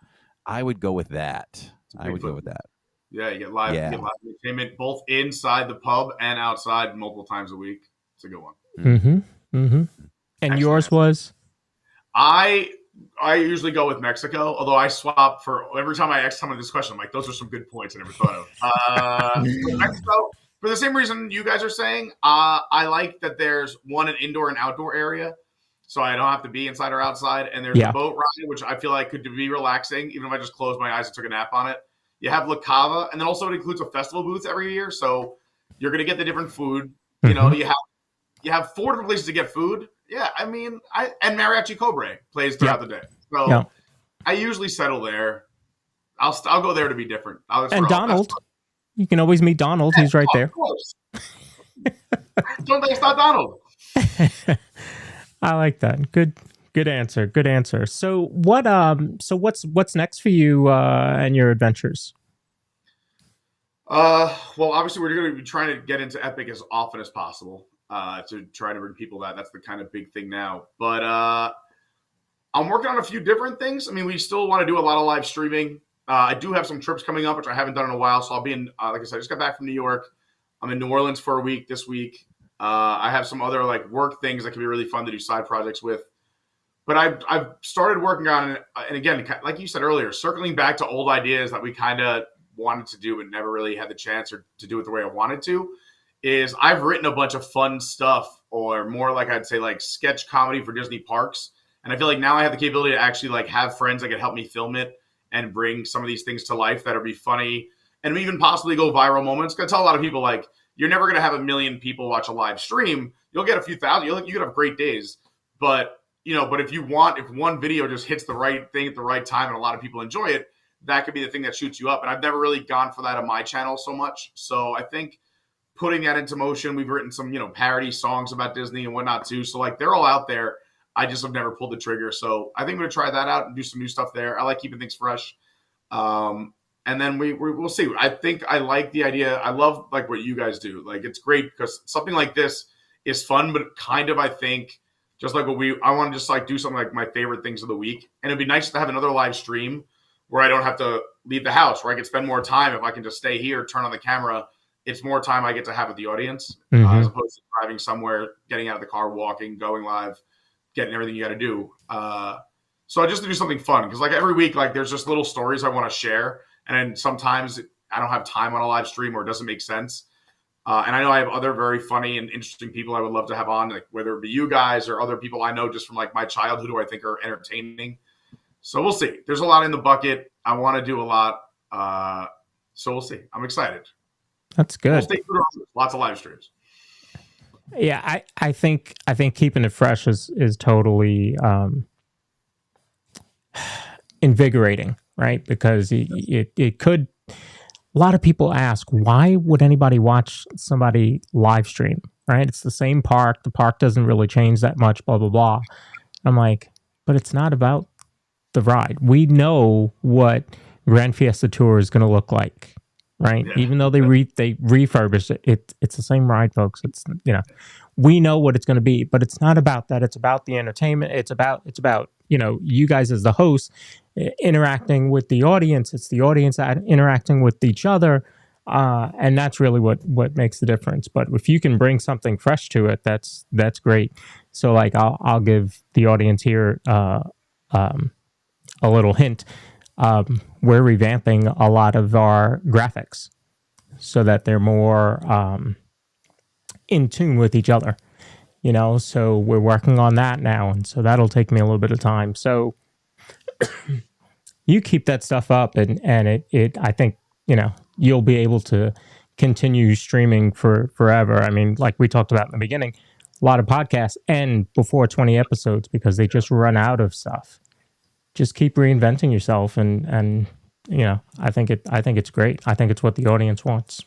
I would go with that. I would go with that. Yeah, you get live entertainment both inside the pub and outside multiple times a week. It's a good one. Mm-hmm. Mm-hmm. And Excellent. yours was? I usually go with Mexico, although I swap for every time I ask someone this question. I'm like, those are some good points I never thought of. Mexico, for the same reason you guys are saying, I like that there's an indoor and outdoor area, so I don't have to be inside or outside. And there's a boat ride, which I feel like could be relaxing, even if I just closed my eyes and took a nap on it. You have La Cava, and then also it includes a festival booth every year, so you're going to get the different food. You know, you have 4 different places to get food. Yeah, I mean, and Mariachi Cobre plays throughout the day. So I usually settle there. I'll go there to be different. And Donald. You can always meet Donald. He's right there. Of course. Don't think it's not Donald. I like that. Good answer. Good answer. So what's next for you and your adventures? Well, obviously we're going to be trying to get into Epic as often as possible. To try to bring people that's the kind of big thing now. But I'm working on a few different things. I mean, we still want to do a lot of live streaming. I do have some trips coming up, which I haven't done in a while. So I'll be in, like I said, I just got back from New York. I'm in New Orleans for a week this week. I have some other like work things that can be really fun to do side projects with. But I've started working on it. And again, like you said earlier, circling back to old ideas that we kind of wanted to do but never really had the chance or to do it the way I wanted to. Is I've written a bunch of fun stuff, or more like I'd say like sketch comedy for Disney parks. And I feel like now I have the capability to actually like have friends that can help me film it and bring some of these things to life that'll be funny and even possibly go viral moments. Because I tell a lot of people, like, you're never going to have 1 million people watch a live stream. You'll get a few thousand. You could have great days. But if one video just hits the right thing at the right time and a lot of people enjoy it, that could be the thing that shoots you up. And I've never really gone for that on my channel so much. So I think putting that into motion, we've written some, parody songs about Disney and whatnot too. So like they're all out there. I just have never pulled the trigger. So I think I'm going to try that out and do some new stuff there. I like keeping things fresh. And then we'll see. I think I like the idea. I love like what you guys do. Like it's great because something like this is fun, but kind of, I think, just like I want to just like do something like my favorite things of the week. And it'd be nice to have another live stream where I don't have to leave the house, where I can spend more time. If I can just stay here, turn on the camera, it's more time I get to have with the audience as opposed to driving somewhere, getting out of the car, walking, going live, getting everything you got to do. So I just to do something fun because like every week, like there's just little stories I want to share. And then sometimes I don't have time on a live stream or it doesn't make sense. And I know I have other very funny and interesting people I would love to have on, like whether it be you guys or other people I know just from like my childhood who I think are entertaining. So we'll see. There's a lot in the bucket. I want to do a lot. So we'll see. I'm excited. That's good. We'll stay tuned. Lots of live streams. Yeah, I think keeping it fresh is totally invigorating, right? Because it could. A lot of people ask, why would anybody watch somebody live stream? Right? It's the same park. The park doesn't really change that much. Blah blah blah. I'm like, but it's not about the ride. We know what Grand Fiesta Tour is going to look like. Right, yeah. Even though they refurbish it, it's the same ride, folks. It's we know what it's going to be, but it's not about that. It's about the entertainment. It's about you guys as the hosts interacting with the audience. It's the audience interacting with each other. And that's really what makes the difference. But if you can bring something fresh to it, that's great. So like I'll give the audience here a little hint. We're revamping a lot of our graphics so that they're more in tune with each other. So we're working on that now, and so that'll take me a little bit of time. So you keep that stuff up, and it I think you'll be able to continue streaming for forever. I mean, like we talked about in the beginning, a lot of podcasts end before 20 episodes because they just run out of stuff. Just keep reinventing yourself, and I think it's great. I think it's what the audience wants.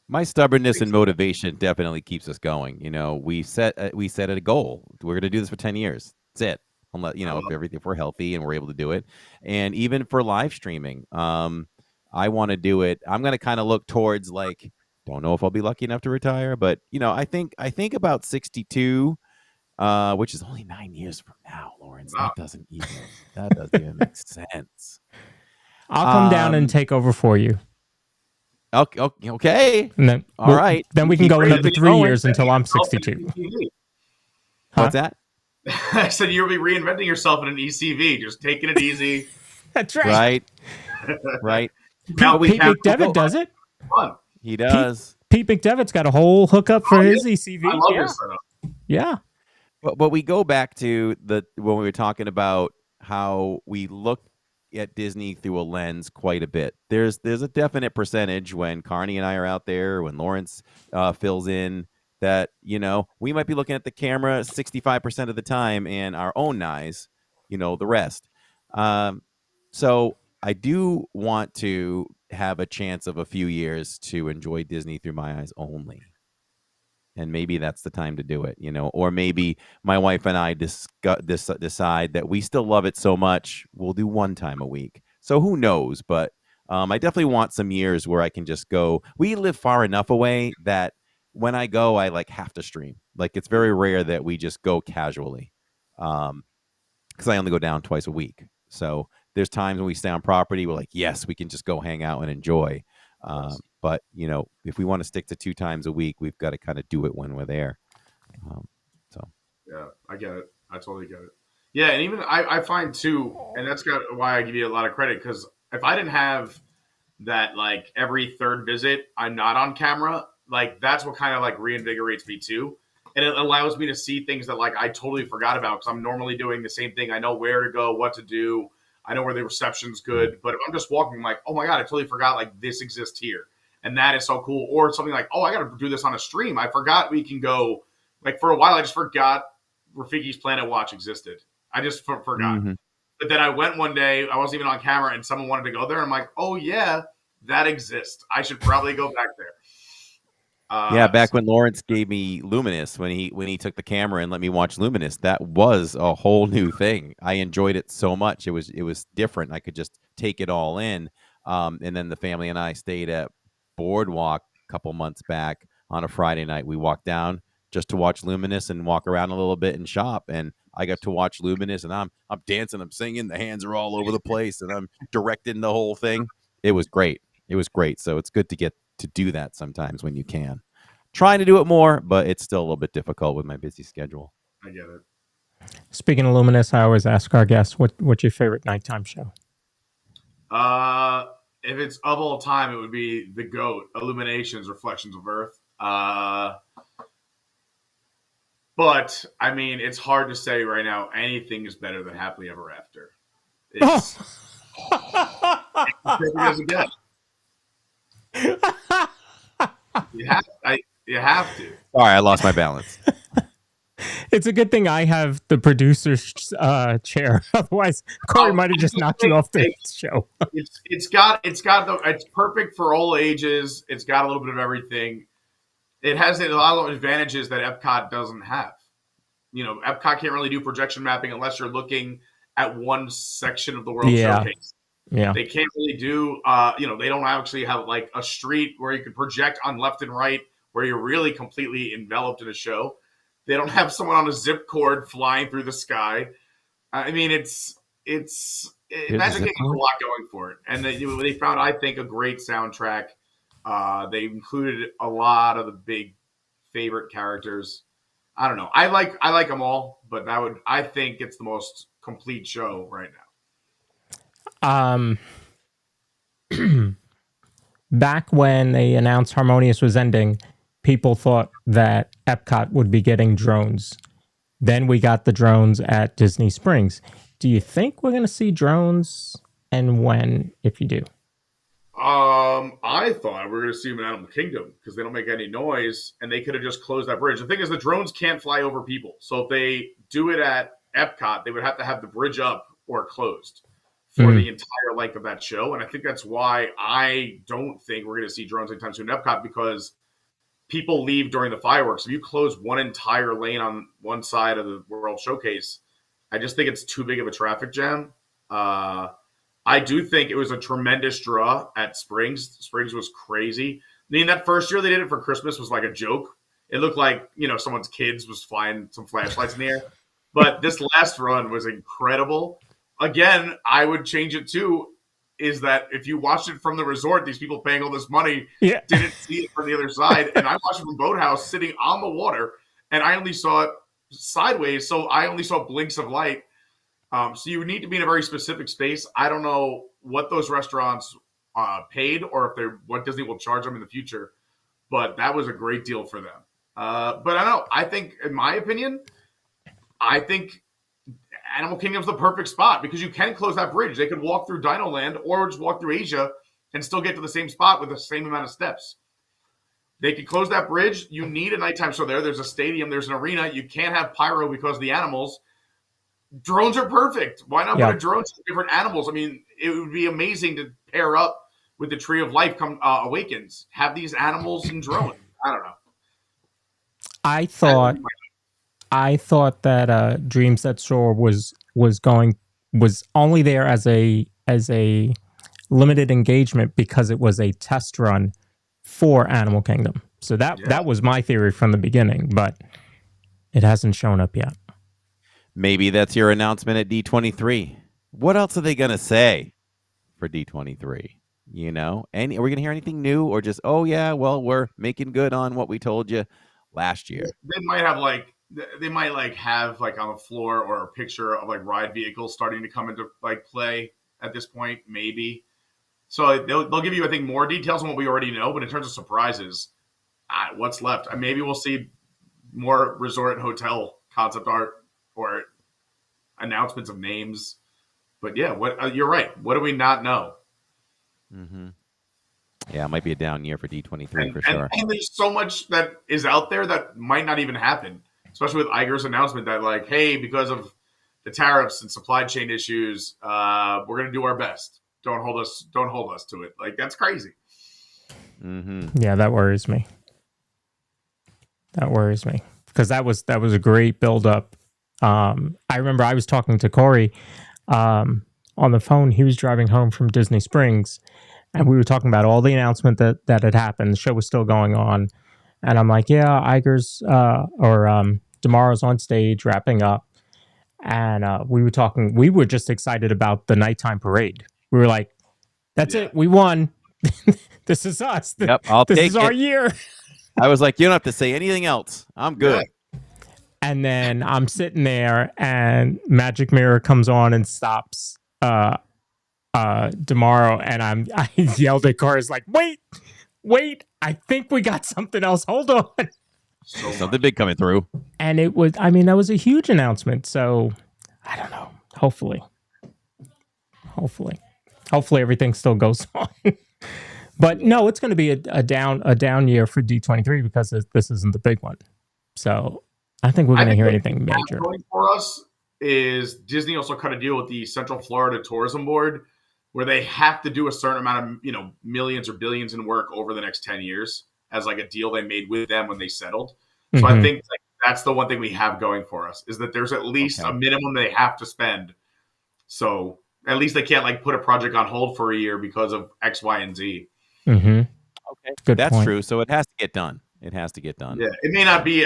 My stubbornness and motivation definitely keeps us going. We set a goal. We're going to do this for 10 years. That's it. Unless, if we're healthy and we're able to do it. And even for live streaming, I want to do it. I'm going to kind of look towards don't know if I'll be lucky enough to retire, but I think about 62, which is only 9 years from now, Lawrence. Wow. That doesn't even make sense. I'll come down and take over for you. Okay. And then, all right. Then we can go another 3 years until I'm 62. What's that? I said you'll be reinventing yourself in an ECV, just taking it easy. That's right. Right. Pete McDevitt does it. Fun. He does. Pete McDevitt's got a whole hookup for his ECV. I love his setup. Yeah. But we go back to when we were talking about how we look at Disney through a lens quite a bit. There's a definite percentage when Carney and I are out there, when Lawrence fills in, that we might be looking at the camera 65% of the time and our own eyes, the rest. So I do want to have a chance of a few years to enjoy Disney through my eyes only. And maybe that's the time to do it, or maybe my wife and I decide that we still love it so much, we'll do one time a week. So who knows? But I definitely want some years where I can just go. We live far enough away that when I go, I have to stream. It's very rare that we just go casually, because I only go down twice a week. So there's times when we stay on property, we're yes, we can just go hang out and enjoy. But if we want to stick to 2 times a week, we've got to kind of do it when we're there. Yeah, I get it. I totally get it. Yeah, and even I find too, and that's why I give you a lot of credit, because if I didn't have that every third visit I'm not on camera, that's what kind of reinvigorates me too, and it allows me to see things that I totally forgot about, because I'm normally doing the same thing. I know where to go, what to do. I know where the reception's good, but if I'm just walking, oh my God, I totally forgot this exists here. And that is so cool. Or something oh, I got to do this on a stream. I forgot we can go, for a while, I just forgot Rafiki's Planet Watch existed. I just forgot. Mm-hmm. But then I went one day, I wasn't even on camera, and someone wanted to go there. And I'm oh yeah, that exists. I should probably go back there. Back when Lawrence gave me Luminous, when he took the camera and let me watch Luminous, that was a whole new thing. I enjoyed it so much. It was different. I could just take it all in. And then the family and I stayed at Boardwalk a couple months back on a Friday night. We walked down just to watch Luminous and walk around a little bit and shop. And I got to watch Luminous, and I'm dancing, I'm singing, the hands are all over the place, and I'm directing the whole thing. It was great. So it's good to get to do that sometimes when you can. Trying to do it more, but it's still a little bit difficult with my busy schedule. I get it. Speaking of Luminous, I always ask our guests, what's your favorite nighttime show? If it's of all time, it would be The GOAT, Illuminations, Reflections of Earth. But, I mean, it's hard to say right now anything is better than Happily Ever After. It's as a guess. You have to. Sorry, I lost my balance. It's a good thing I have the producer's chair. Otherwise, Corey might have just knocked you off the show. It's perfect for all ages. It's got a little bit of everything. It has a lot of advantages that Epcot doesn't have. Epcot can't really do projection mapping unless you're looking at one section of the World Showcase. Yeah. They can't really do, they don't actually have a street where you can project on left and right where you're really completely enveloped in a show. They don't have someone on a zip cord flying through the sky. I mean, it's Magic Kingdom has a lot going for it. And they found, I think, a great soundtrack. They included a lot of the big favorite characters. I don't know. I like them all, but I think it's the most complete show right now. Back when they announced Harmonious was ending, people thought that Epcot would be getting drones. Then we got the drones at Disney Springs. Do you think we're going to see drones, and when, if you do? I thought we were going to see them in Animal Kingdom because they don't make any noise, and they could have just closed that bridge. The thing is, the drones can't fly over people, so if they do it at Epcot, they would have to have the bridge up or closed for the entire length of that show. And I think that's why I don't think we're going to see drones anytime soon in Epcot, because people leave during the fireworks. If you close one entire lane on one side of the World Showcase, I just think it's too big of a traffic jam. I do think it was a tremendous draw at Springs. Springs was crazy. I mean, that first year they did it for Christmas was like a joke. It looked like, someone's kids was flying some flashlights in the air. But this last run was incredible. Again, I would change it too, is that if you watched it from the resort, these people paying all this money didn't see it from the other side. And I watched it from Boathouse sitting on the water, and I only saw it sideways, so I only saw blinks of light. So you would need to be in a very specific space. I don't know what those restaurants paid, or if what Disney will charge them in the future, but that was a great deal for them. But I don't know. I think, in my opinion, Animal Kingdom's the perfect spot because you can close that bridge. They could walk through Dino Land or just walk through Asia and still get to the same spot with the same amount of steps. They could close that bridge. You need a nighttime show there. There's a stadium. There's an arena. You can't have pyro because of the animals. Drones are perfect. Why not put a drone to different animals? I mean, it would be amazing to pair up with the Tree of Life awakens. Have these animals and drones. I don't know. I thought that Dreams That Soar was only there as a limited engagement because it was a test run for Animal Kingdom. So that was my theory from the beginning, but it hasn't shown up yet. Maybe that's your announcement at D23. What else are they going to say for D23? Are we going to hear anything new, or just, we're making good on what we told you last year? They might have have on the floor or a picture of ride vehicles starting to come into play at this point, maybe. So they'll give you, I think, more details on what we already know. But in terms of surprises, what's left? Maybe we'll see more resort and hotel concept art or announcements of names. But yeah, you're right. What do we not know? Mm-hmm. Yeah, it might be a down year for D23 for sure. And there's so much that is out there that might not even happen, especially with Iger's announcement that hey, because of the tariffs and supply chain issues, we're going to do our best. Don't hold us to it. That's crazy. Mm-hmm. Yeah, that worries me. Because that was a great build-up. I remember I was talking to Corey on the phone. He was driving home from Disney Springs, and we were talking about all the announcement that had happened. The show was still going on, and I'm like, "Yeah, Iger's tomorrow's on stage wrapping up," and we were talking. We were just excited about the nighttime parade. We were like, "That's it, we won. This is us. Yep, this is our year." I was like, "You don't have to say anything else. I'm good." Yeah. And then I'm sitting there, and Magic Mirror comes on and stops tomorrow, and I yelled at Cars wait, I think we got something else. Hold on. Something big coming through. And that was a huge announcement. So I don't know. Hopefully everything still goes on. But no, it's going to be a down year for D23 because this isn't the big one. So I think we're going to hear anything major. Going for us is Disney also cut a deal with the Central Florida Tourism Board, where they have to do a certain amount of millions or billions in work over the next 10 years as a deal they made with them when they settled. So I think that's the one thing we have going for us, is that there's at least a minimum they have to spend. So at least they can't put a project on hold for a year because of X, Y, and Z. Mm-hmm. Okay, good. That's point. True. So it has to get done. Yeah, it may not be,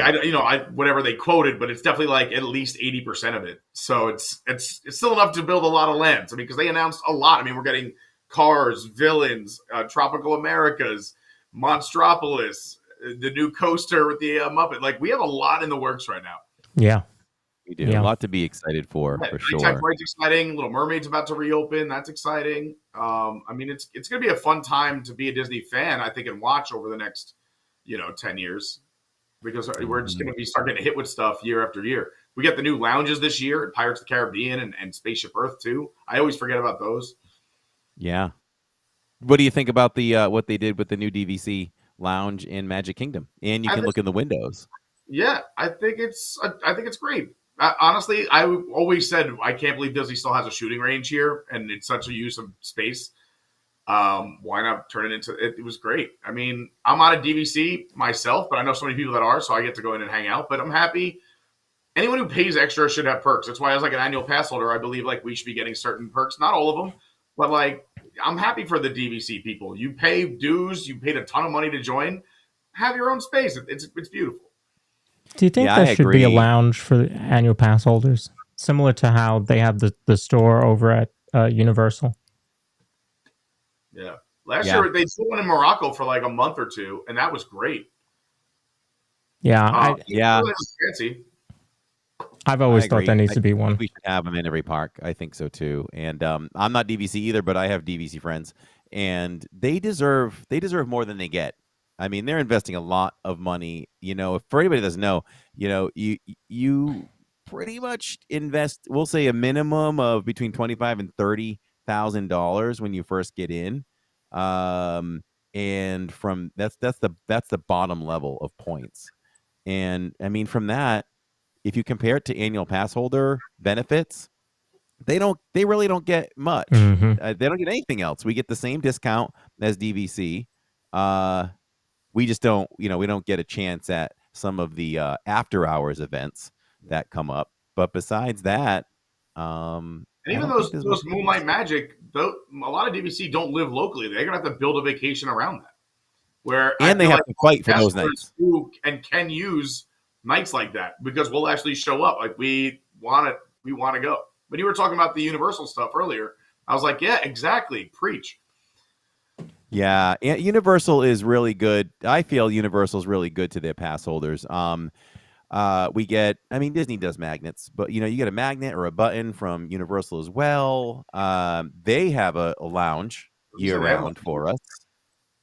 whatever they quoted, but it's definitely at least 80% of it. So it's still enough to build a lot of lands. Because they announced a lot. We're getting Cars, Villains, Tropical Americas, Monstropolis, the new coaster with the Muppet. Like, we have a lot in the works right now. Yeah. We do Yeah. a lot to be excited for Yeah, sure. Nighttime Flight's exciting. Little Mermaid's about to reopen. That's exciting. I mean, it's going to be a fun time to be a Disney fan, I think, and watch over the next, 10 years, because we're just going to be starting to hit with stuff year after year. We get the new lounges this year at Pirates of the Caribbean and Spaceship Earth too. I always forget about those. Yeah. What do you think about the what they did with the new DVC lounge in Magic Kingdom? And you can look in the windows. Yeah, I think it's great. Honestly, I always said I can't believe Disney still has a shooting range here, and it's such a use of space. Why not turn it into it? It was great. I mean, I'm not a DVC myself, but I know so many people that are, so I get to go in and hang out. But I'm happy. Anyone who pays extra should have perks. That's why, as like an annual pass holder, I believe like we should be getting certain perks. Not all of them, but like I'm happy for the DVC people. You pay dues. You paid a ton of money to join. Have your own space. It's beautiful. Do you think there should be a lounge for the annual pass holders, similar to how they have the store over at Universal? Yeah. Last year, they did one in Morocco for like a month or two, and that was great. Yeah. Fancy. I've always thought there needs to be one. We should have them in every park. I think so too. And I'm not DVC either, but I have DVC friends, and they deserve more than they get. I mean, they're investing a lot of money. For anybody that doesn't know, you pretty much invest, we'll say, a minimum of between $25,000 and $30,000 when you first get in. And from that's the bottom level of points. And I mean, from that, if you compare it to annual pass holder benefits, they really don't get much. Mm-hmm. They don't get anything else. We get the same discount as DVC. We just don't, we don't get a chance at some of the after hours events that come up. But besides that, and even those Moonlight Magic, a lot of DVC don't live locally. They're gonna have to build a vacation around that. And they have to fight for those nights. And can use nights like that because we'll actually show up. Like we want to go. When you were talking about the Universal stuff earlier, I was like, yeah, exactly. Preach. Yeah, Universal is really good. I feel Universal is really good to their pass holders. Disney does magnets, but you get a magnet or a button from Universal as well. They have a lounge year round for us.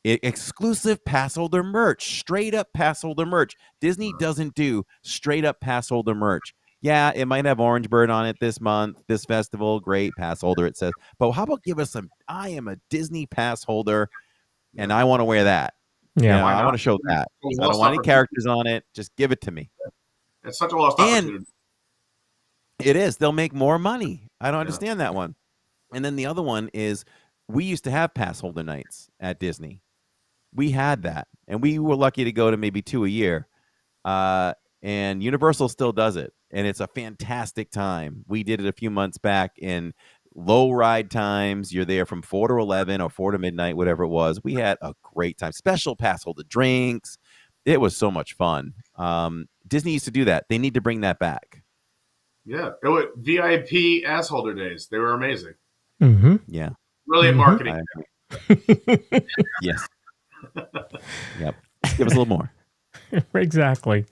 Exclusive pass holder merch, straight up pass holder merch. Disney doesn't do straight up pass holder merch. Yeah, it might have Orange Bird on it this month, this festival. Great pass holder, it says. But how about give us some? I am a Disney pass holder, and I want to wear that. Yeah, I want to show that. I don't want any characters on it. Just give it to me. It's such a lost opportunity. It is. They'll make more money. I don't understand that one. And then the other one is we used to have pass holder nights at Disney. We had that, and we were lucky to go to maybe 2 a year. And Universal still does it, and it's a fantastic time. We did it a few months back in low ride times. You're there from 4 to 11 or 4 to midnight, whatever it was. We had a great time. Special pass holder drinks. It was so much fun. Disney used to do that. They need to bring that back. Yeah. VIP ass holder days. They were amazing. Mm-hmm. Yeah. Brilliant marketing. Yes. Yep. Give us a little more. Exactly.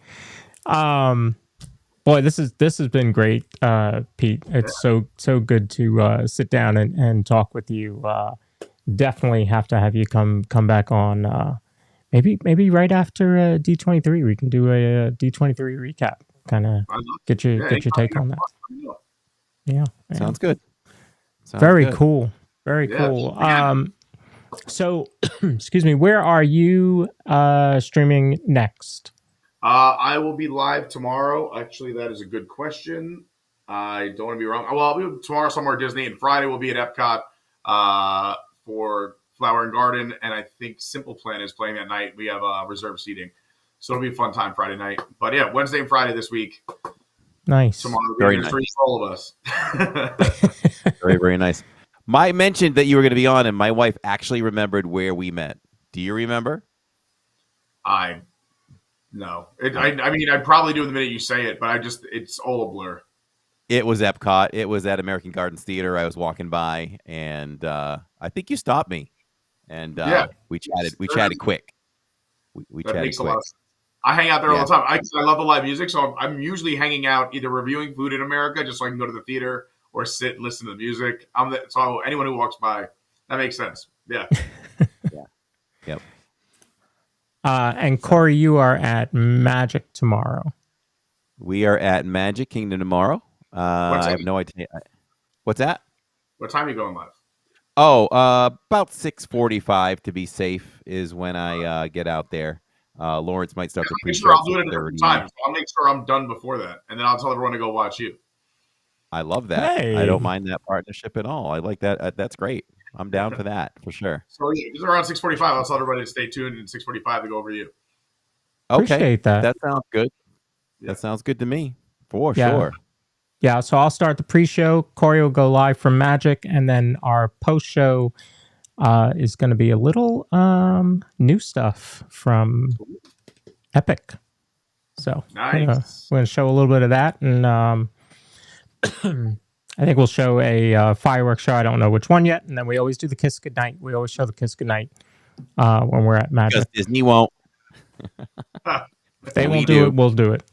Boy, this has been great, Pete. It's so good to sit down and talk with you. Definitely have to have you come back on. Maybe right after D23, we can do a D23 recap. Kind of get your take on that. Yeah, sounds good. Very cool. Very cool. So, excuse me. Where are you streaming next? I will be live tomorrow. Actually, that is a good question. I don't want to be wrong. Well, I'll be tomorrow somewhere at Disney, and Friday we'll be at Epcot for Flower and Garden, and I think Simple Plan is playing that night. We have reserved seating, so it'll be a fun time Friday night. But yeah, Wednesday and Friday this week. Nice. Tomorrow, very nice. For all of us. Very, very nice. I mentioned that you were going to be on, and my wife actually remembered where we met. Do you remember? No. I mean, I probably do the minute you say it, but it's all a blur. It was Epcot. It was at American Gardens Theater. I was walking by, and I think you stopped me, and we chatted. We chatted quick. We That chatted makes a quick. lot of sense. I hang out there Yeah. all the time. I love the live music, so I'm usually hanging out either reviewing food in America just so I can go to the theater or sit and listen to the music. So anyone who walks by, that makes sense. Yeah. Yep. And Corey, you are at Magic tomorrow. We are at Magic Kingdom tomorrow. I have no idea. What's that? What time are you going live? Oh, about 6:45 to be safe is when I get out there. Lawrence might start the Make pre-show sure at I'll do it at a different 6:30. time. So I'll make sure I'm done before that, and then I'll tell everyone to go watch you. I love that. Hey. I don't mind that partnership at all. I like that. That's great. I'm down for that for sure. So it's around 6:45. I'll tell everybody to stay tuned at 6:45 to go over you. Okay, Appreciate that. that sounds good. Yeah. That sounds good to me. For Yeah. sure. Yeah, so I'll start the pre-show. Corey will go live from Magic, and then our post-show is going to be a little new stuff from Epic. So Nice. we're going to show a little bit of that, and I think we'll show a fireworks show. I don't know which one yet, and then we always do the Kiss Goodnight. We always show the Kiss Goodnight when we're at Magic. Because Disney won't. If they we won't do. do it, we'll do it.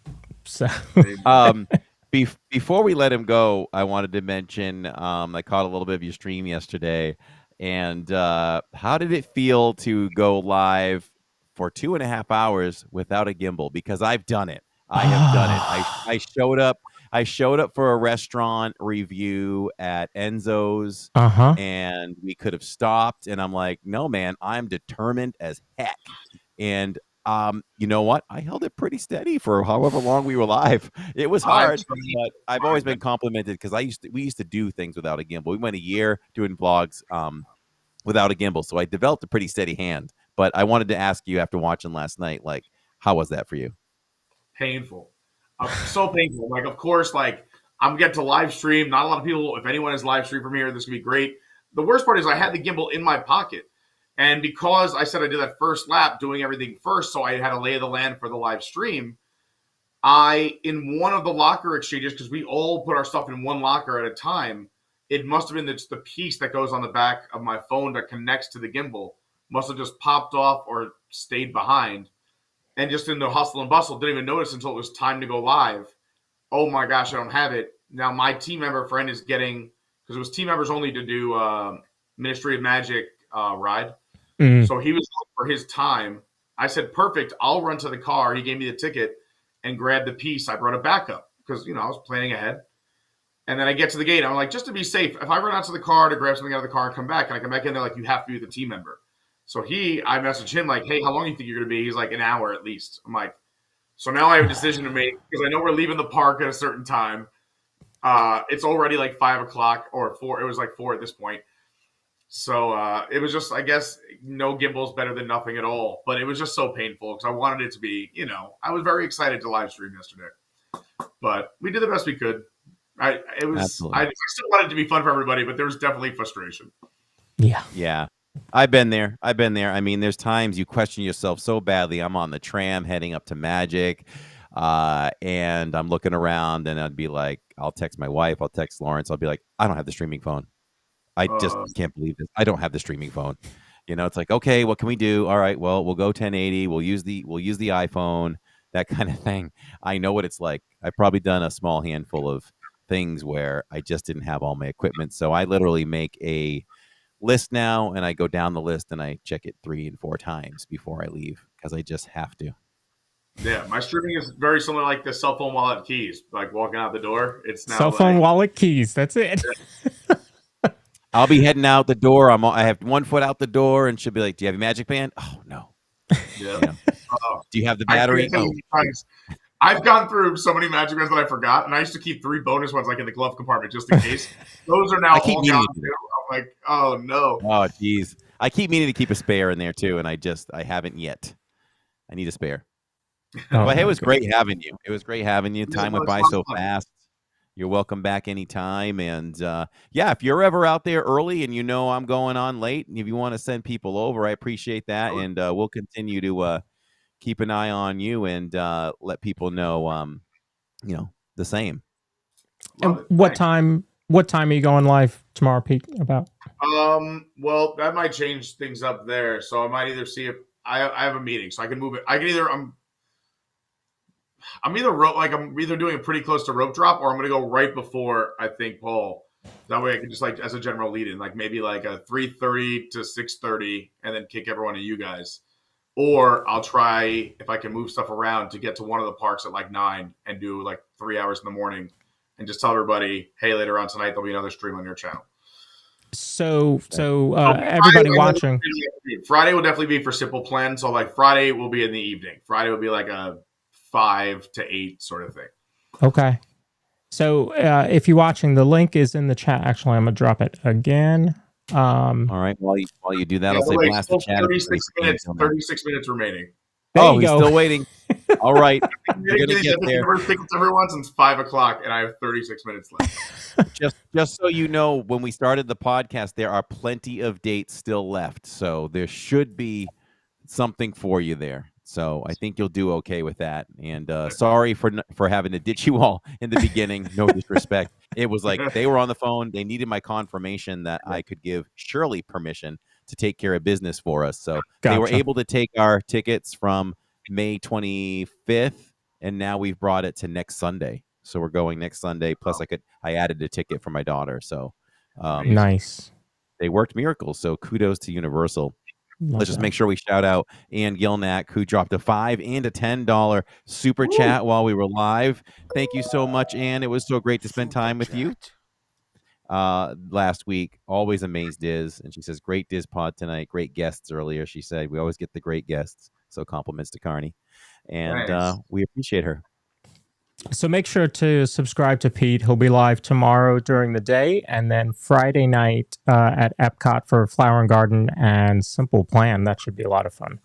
So Before we let him go, I wanted to mention I caught a little bit of your stream yesterday, and how did it feel to go live for 2.5 hours without a gimbal? Because I've done it. I have done it. I showed up. I showed up for a restaurant review at Enzo's, and we could have stopped. And I'm like, no, man, I'm determined as heck. And you know what? I held it pretty steady for however long we were live. It was hard, but I've always been complimented because we used to do things without a gimbal. We went a year doing vlogs without a gimbal, so I developed a pretty steady hand. But I wanted to ask you after watching last night, like, how was that for you? Painful. So painful. Like, of course, like I'm getting to live stream. Not a lot of people, if anyone has live stream from here, this would be great. The worst part is I had the gimbal in my pocket. And because I said I did that first lap doing everything first, so I had to lay the land for the live stream, in one of the locker exchanges, because we all put our stuff in one locker at a time, it must have been the piece that goes on the back of my phone that connects to the gimbal must have just popped off or stayed behind. And just in the hustle and bustle, didn't even notice until it was time to go live. Oh my gosh, I don't have it. Now my team member friend is getting, because it was team members only to do Ministry of Magic ride. So he was looking for his time. I said, perfect, I'll run to the car. He gave me the ticket and grabbed the piece. I brought it back up because, I was planning ahead. And then I get to the gate. I'm like, just to be safe, if I run out to the car to grab something out of the car and come back, and I come back in there, like, you have to be the team member. So I messaged him like, hey, how long do you think you're going to be? He's like, an hour at least. I'm like, so now I have a decision to make because I know we're leaving the park at a certain time. It's already like 5 o'clock or 4. It was like 4 at this point. So it was just, I guess, no gimbal is better than nothing at all. But it was just so painful because I wanted it to be, I was very excited to live stream yesterday. But we did the best we could. I still wanted it to be fun for everybody, but there was definitely frustration. Yeah. I've been there. I mean, there's times you question yourself so badly. I'm on the tram heading up to Magic, and I'm looking around, and I'd be like, I'll text my wife, I'll text Lawrence, I'll be like, I don't have the streaming phone. I just can't believe this. I don't have the streaming phone. It's like, okay, what can we do? All right, well, we'll go 1080. We'll use the iPhone, that kind of thing. I know what it's like. I've probably done a small handful of things where I just didn't have all my equipment. So I literally make a list now, and I go down the list and I check it 3 and 4 times before I leave because I just have to. Yeah, my streaming is very similar like the cell phone wallet keys, like walking out the door. It's now cell phone wallet keys. That's it. I'll be heading out the door. I have 1 foot out the door, and she'll be like, "Do you have a Magic Band?" Oh no. Yeah. Do you have the battery? I've gone through so many Magic Bands that I forgot, and I used to keep 3 bonus ones like in the glove compartment just in case. Those are now all gone. I'm like, oh no. Oh geez, I keep meaning to keep a spare in there too, and I haven't yet. I need a spare. But hey, it was great having you. Time went by so fast. You're welcome back anytime. And if you're ever out there early and I'm going on late, and if you want to send people over, I appreciate that. And we'll continue to keep an eye on you and let people know, the same. And what time are you going live tomorrow, Pete? About? Well, that might change things up there. So I might either see if I have a meeting, so I can move it. I can either I'm either doing it pretty close to rope drop, or I'm gonna go right before I think Paul. That way I can just like as a general lead in, like maybe like a 3:30 to 6:30, and then kick everyone to you guys. Or I'll try if I can move stuff around to get to one of the parks at like 9 and do like 3 hours in the morning, and just tell everybody, hey, later on tonight there'll be another stream on your channel. So everybody watching. Friday will definitely be for Simple Plan. So like Friday will be in the evening. Friday will be like a 5 to 8 sort of thing. Okay. So if you're watching, the link is in the chat. Actually, I'm gonna drop it again. All right. While you do that, I'll say blast the chat. 36 minutes remaining. There you he's go. still waiting. All right. We're gonna get there. First tickets everyone since 5 o'clock, and I have 36 minutes left. Just so you know, when we started the podcast, there are plenty of dates still left, so there should be something for you there. So I think you'll do okay with that. And sorry for having to ditch you all in the beginning. No disrespect. It was like they were on the phone. They needed my confirmation that I could give Shirley permission to take care of business for us. So they were able to take our tickets from May 25th, and now we've brought it to next Sunday. So we're going next Sunday. Plus, I added a ticket for my daughter. So nice. They worked miracles. So kudos to Universal. Let's just make sure we shout out Ann Gilnack, who dropped a $5 and a $10 super chat while we were live. Thank you so much, Ann. It was so great to spend time with you last week. Always amazed Diz. And she says, great DIZPod tonight. Great guests earlier. She said, we always get the great guests. So compliments to Carney. And we appreciate her. So make sure to subscribe to Pete. He'll be live tomorrow during the day, and then Friday night at Epcot for Flower and Garden and Simple Plan. That should be a lot of fun.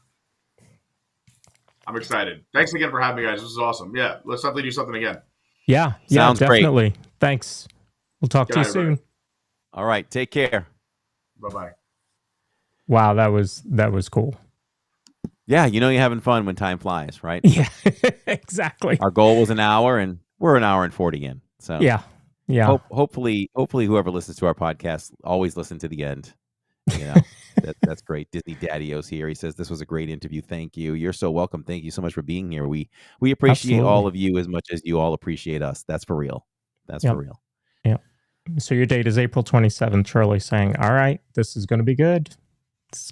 I'm excited. Thanks again for having me, guys. This is awesome. Yeah, let's definitely do something again. Yeah, Sounds definitely. Great. Thanks. We'll talk to you soon. All right, take care. Bye-bye. Wow, that was cool. Yeah, you're having fun when time flies, right? Yeah, exactly. Our goal was an hour, and we're an hour and 40 in. So yeah. Hopefully, whoever listens to our podcast always listen to the end. That's great. Disney Daddy-O's here. He says this was a great interview. Thank you. You're so welcome. Thank you so much for being here. We appreciate all of you as much as you all appreciate us. That's for real. That's for real. Yeah. So your date is April 27th. Charlie saying, "All right, this is going to be good."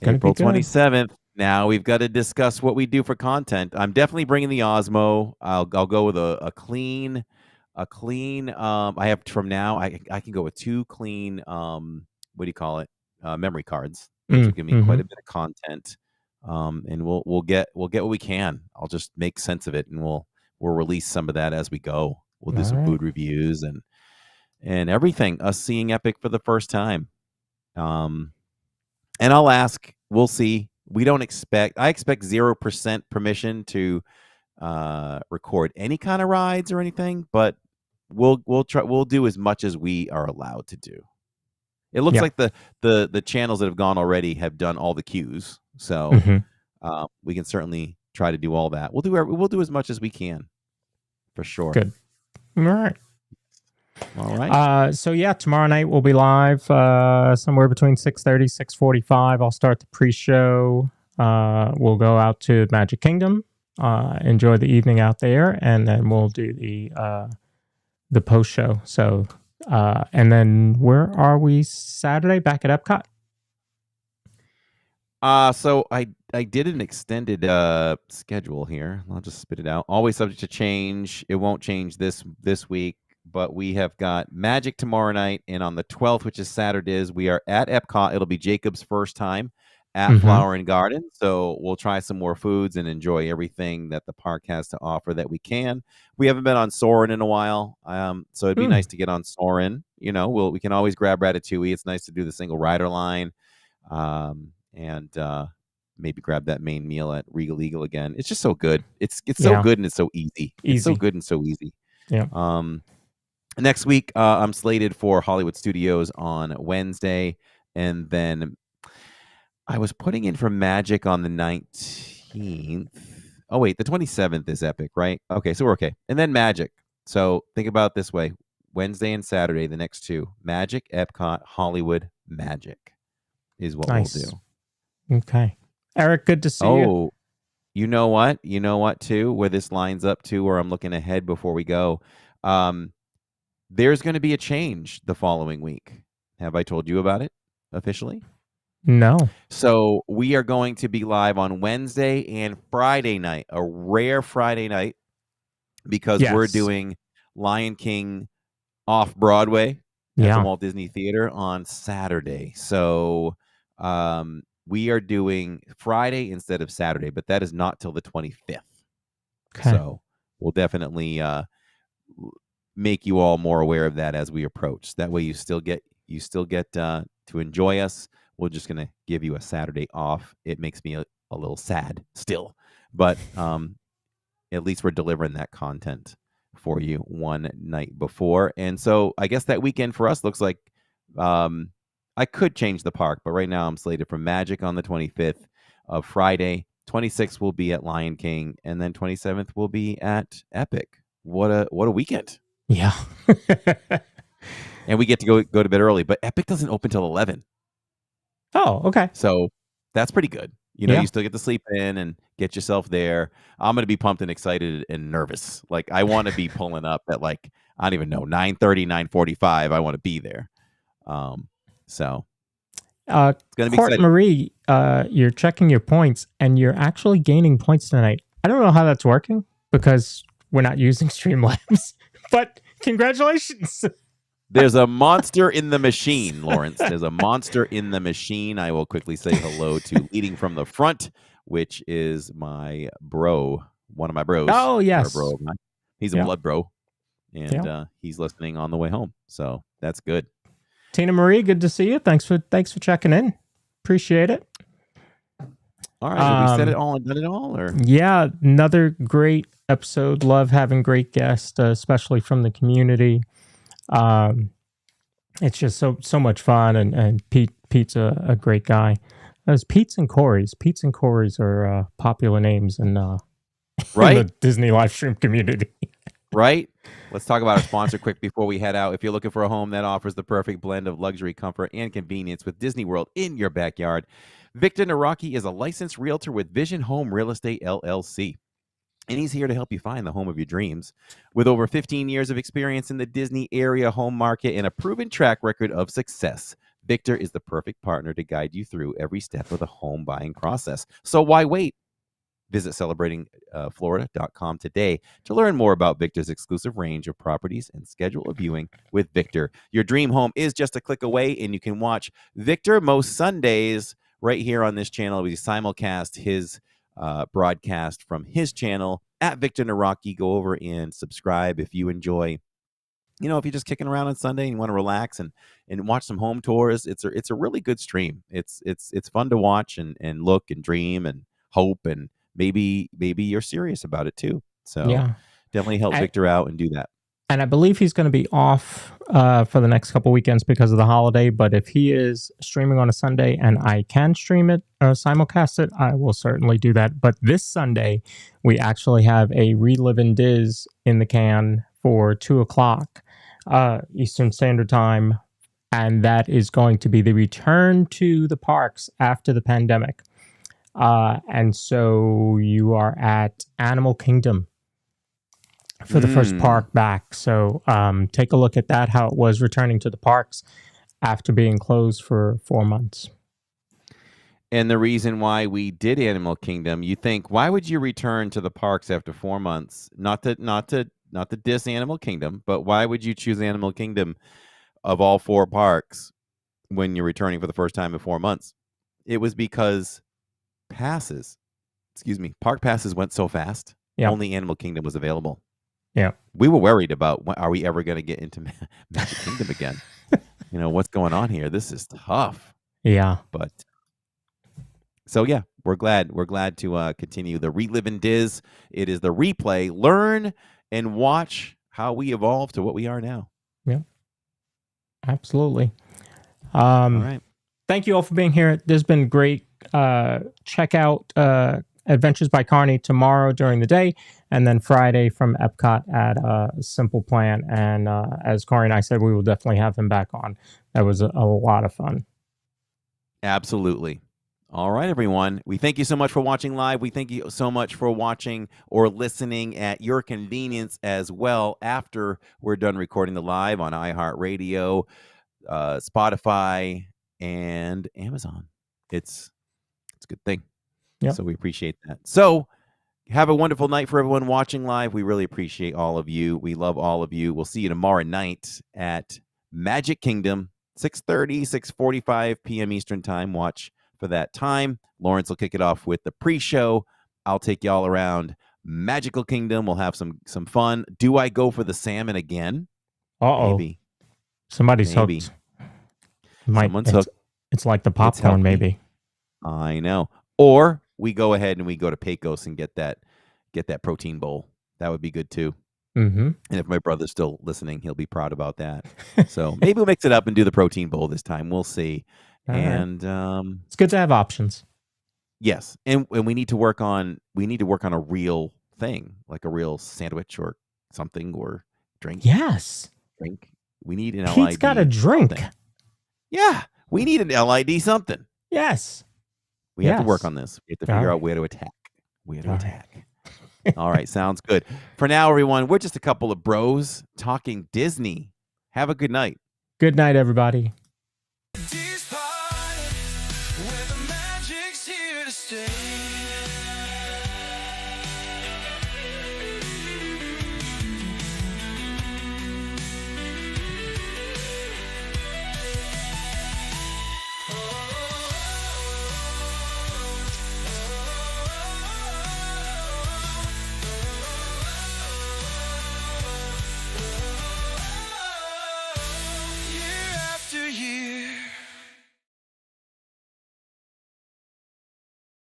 April 27th. Now we've got to discuss what we do for content. I'm definitely bringing the Osmo. I'll go with a clean. I have from now. I can go with 2 clean. What do you call it? Memory cards. Which will give me quite a bit of content. And we'll get what we can. I'll just make sense of it, and we'll release some of that as we go. We'll do some food reviews and everything. Us seeing Epic for the first time. And I'll ask. We'll see. I expect 0% permission to record any kind of rides or anything, but we'll try. We'll do as much as we are allowed to do. It looks like the channels that have gone already have done all the cues, so we can certainly try to do all that. We'll do as much as we can, for sure. Good. All right. So yeah, tomorrow night we'll be live somewhere between 6:30, 6:45. I'll start the pre-show. We'll go out to Magic Kingdom, enjoy the evening out there, and then we'll do the post-show. So, and then where are we Saturday? Back at Epcot? So I did an extended schedule here. I'll just spit it out. Always subject to change. It won't change this week. But we have got Magic tomorrow night, and on the 12th, which is Saturdays, we are at Epcot. It'll be Jacob's first time at Flower and Garden, so we'll try some more foods and enjoy everything that the park has to offer that we can. We haven't been on Soarin' in a while, so it'd be nice to get on Soarin'. We can always grab Ratatouille. It's nice to do the single rider line, and maybe grab that main meal at Regal Eagle again. It's just so good. It's so good and it's so easy. It's so good and so easy. Yeah. Next week, I'm slated for Hollywood Studios on Wednesday, and then I was putting in for Magic on the 19th. Oh, wait, the 27th is Epic, right? Okay, so we're okay. And then Magic. So think about it this way. Wednesday and Saturday, the next 2. Magic, Epcot, Hollywood, Magic is what we'll do. Okay. Eric, good to see you. Oh, you know what? You know what, too? Where this lines up to, where I'm looking ahead before we go. There's going to be a change the following week. Have I told you about it officially? No. So we are going to be live on Wednesday and Friday night, a rare Friday night, because we're Yes. doing Lion King off Broadway at the Yeah. Walt Disney Theater on Saturday. So we are doing Friday instead of Saturday, but that is not till the 25th. Okay. So we'll definitely make you all more aware of that as we approach. That way you still get to enjoy us. We're just going to give you a Saturday off. It makes me a little sad still, but at least we're delivering that content for you one night before. And so I guess that weekend for us looks like I could change the park, but right now I'm slated for Magic on the 25th of Friday. 26th will be at Lion King, and then 27th will be at Epic. What a weekend. Yeah. And we get to go to bed early, but Epic doesn't open till 11. Oh, okay. So that's pretty good. You know, Yeah. you still get to sleep in and get yourself there. I'm going to be pumped and excited and nervous. Like, I want to be pulling up at, like, I don't even know, 9:30, 9:45. I want to be there. So it's going to be Court exciting. Marie, you're checking your points and you're actually gaining points tonight. I don't know how that's working because we're not using Streamlabs, but congratulations. There's a monster in the machine, Lawrence. There's a monster in the machine. I will quickly say hello to leading from the front, which is my bro, one of my bros. Oh, yes. Or bro of mine. He's a Yeah. blood bro, and he's listening on the way home. So that's good. Tina Marie, good to see you. Thanks for checking in. Appreciate it. All right, have we said it all and done it all? Or Yeah, another great episode. Love having great guests, especially from the community. It's just so much fun, and Pete's a great guy. There's Pete's and Corey's. Pete's and Corey's are popular names in right? in the Disney live stream community. Right? Let's talk about our sponsor quick before we head out. If you're looking for a home that offers the perfect blend of luxury, comfort, and convenience with Disney World in your backyard, Victor Naraki is a licensed realtor with Vision Home Real Estate LLC. And he's here to help you find the home of your dreams. With over 15 years of experience in the Disney area home market and a proven track record of success, Victor is the perfect partner to guide you through every step of the home buying process. So why wait? Visit celebratingflorida.com today to learn more about Victor's exclusive range of properties and schedule a viewing with Victor. Your dream home is just a click away, and you can watch Victor most Sundays right here on this channel. We simulcast his broadcast from his channel at Victor Naraki. Go over and subscribe if you enjoy. You know, if you're just kicking around on Sunday and you want to relax and watch some home tours, it's a really good stream. It's fun to watch and look and dream and hope, and maybe you're serious about it too. So Yeah. definitely help Victor out and do that. And I believe he's going to be off for the next couple weekends because of the holiday. But if he is streaming on a Sunday and I can stream it or simulcast it, I will certainly do that. But this Sunday, we actually have a Relive in Diz in the can for 2:00 Eastern Standard Time. And that is going to be the return to the parks after the pandemic. And so you are at Animal Kingdom for the first park back. So take a look at that, how it was returning to the parks after being closed for 4 months. And the reason why we did Animal Kingdom, you think, why would you return to the parks after 4 months? Not to diss Animal Kingdom, but why would you choose Animal Kingdom of all 4 parks when you're returning for the first time in 4 months? It was because park passes went so fast. Yeah. Only Animal Kingdom was available. Yeah. We were worried about, are we ever going to get into Magic Kingdom again? You know, what's going on here? This is tough. Yeah. But so, yeah, we're glad to continue the Relive in Diz. It is the replay. Learn and watch how we evolve to what we are now. Yeah. Absolutely. All right. Thank you all for being here. This has been great. Check out Adventures by Carney tomorrow during the day, and then Friday from Epcot at Simple Plan. And as Corey and I said, we will definitely have him back on. That was a lot of fun. Absolutely. All right, everyone. We thank you so much for watching live. We thank you so much for watching or listening at your convenience as well after we're done recording the live on iHeartRadio, Spotify, and Amazon. It's a good thing. Yep. So we appreciate that. So have a wonderful night for everyone watching live. We really appreciate all of you. We love all of you. We'll see you tomorrow night at Magic Kingdom, 6:30, 6:45 p.m. Eastern Time. Watch for that time. Lawrence will kick it off with the pre-show. I'll take y'all around Magical Kingdom. We'll have some fun. Do I go for the salmon again? Maybe. Somebody's Maybe. hooked. Someone's hooked. It's like the popcorn, maybe. I know. Or we go ahead and we go to Pecos and get that protein bowl. That would be good too. Mm-hmm. And if my brother's still listening, he'll be proud about that. So maybe we'll mix it up and do the protein bowl this time. We'll see. All and it's good to have options. Yes, and we need to work on a real thing, like a real sandwich or something or drink. Yes. Drink. We need an LID. Pete's got a drink. Something. Yeah, we need an LID something. Yes. We have to work on this. We have to figure out where to attack. All right, sounds good. For now, everyone, we're just a couple of bros talking Disney. Have a good night. Good night, everybody.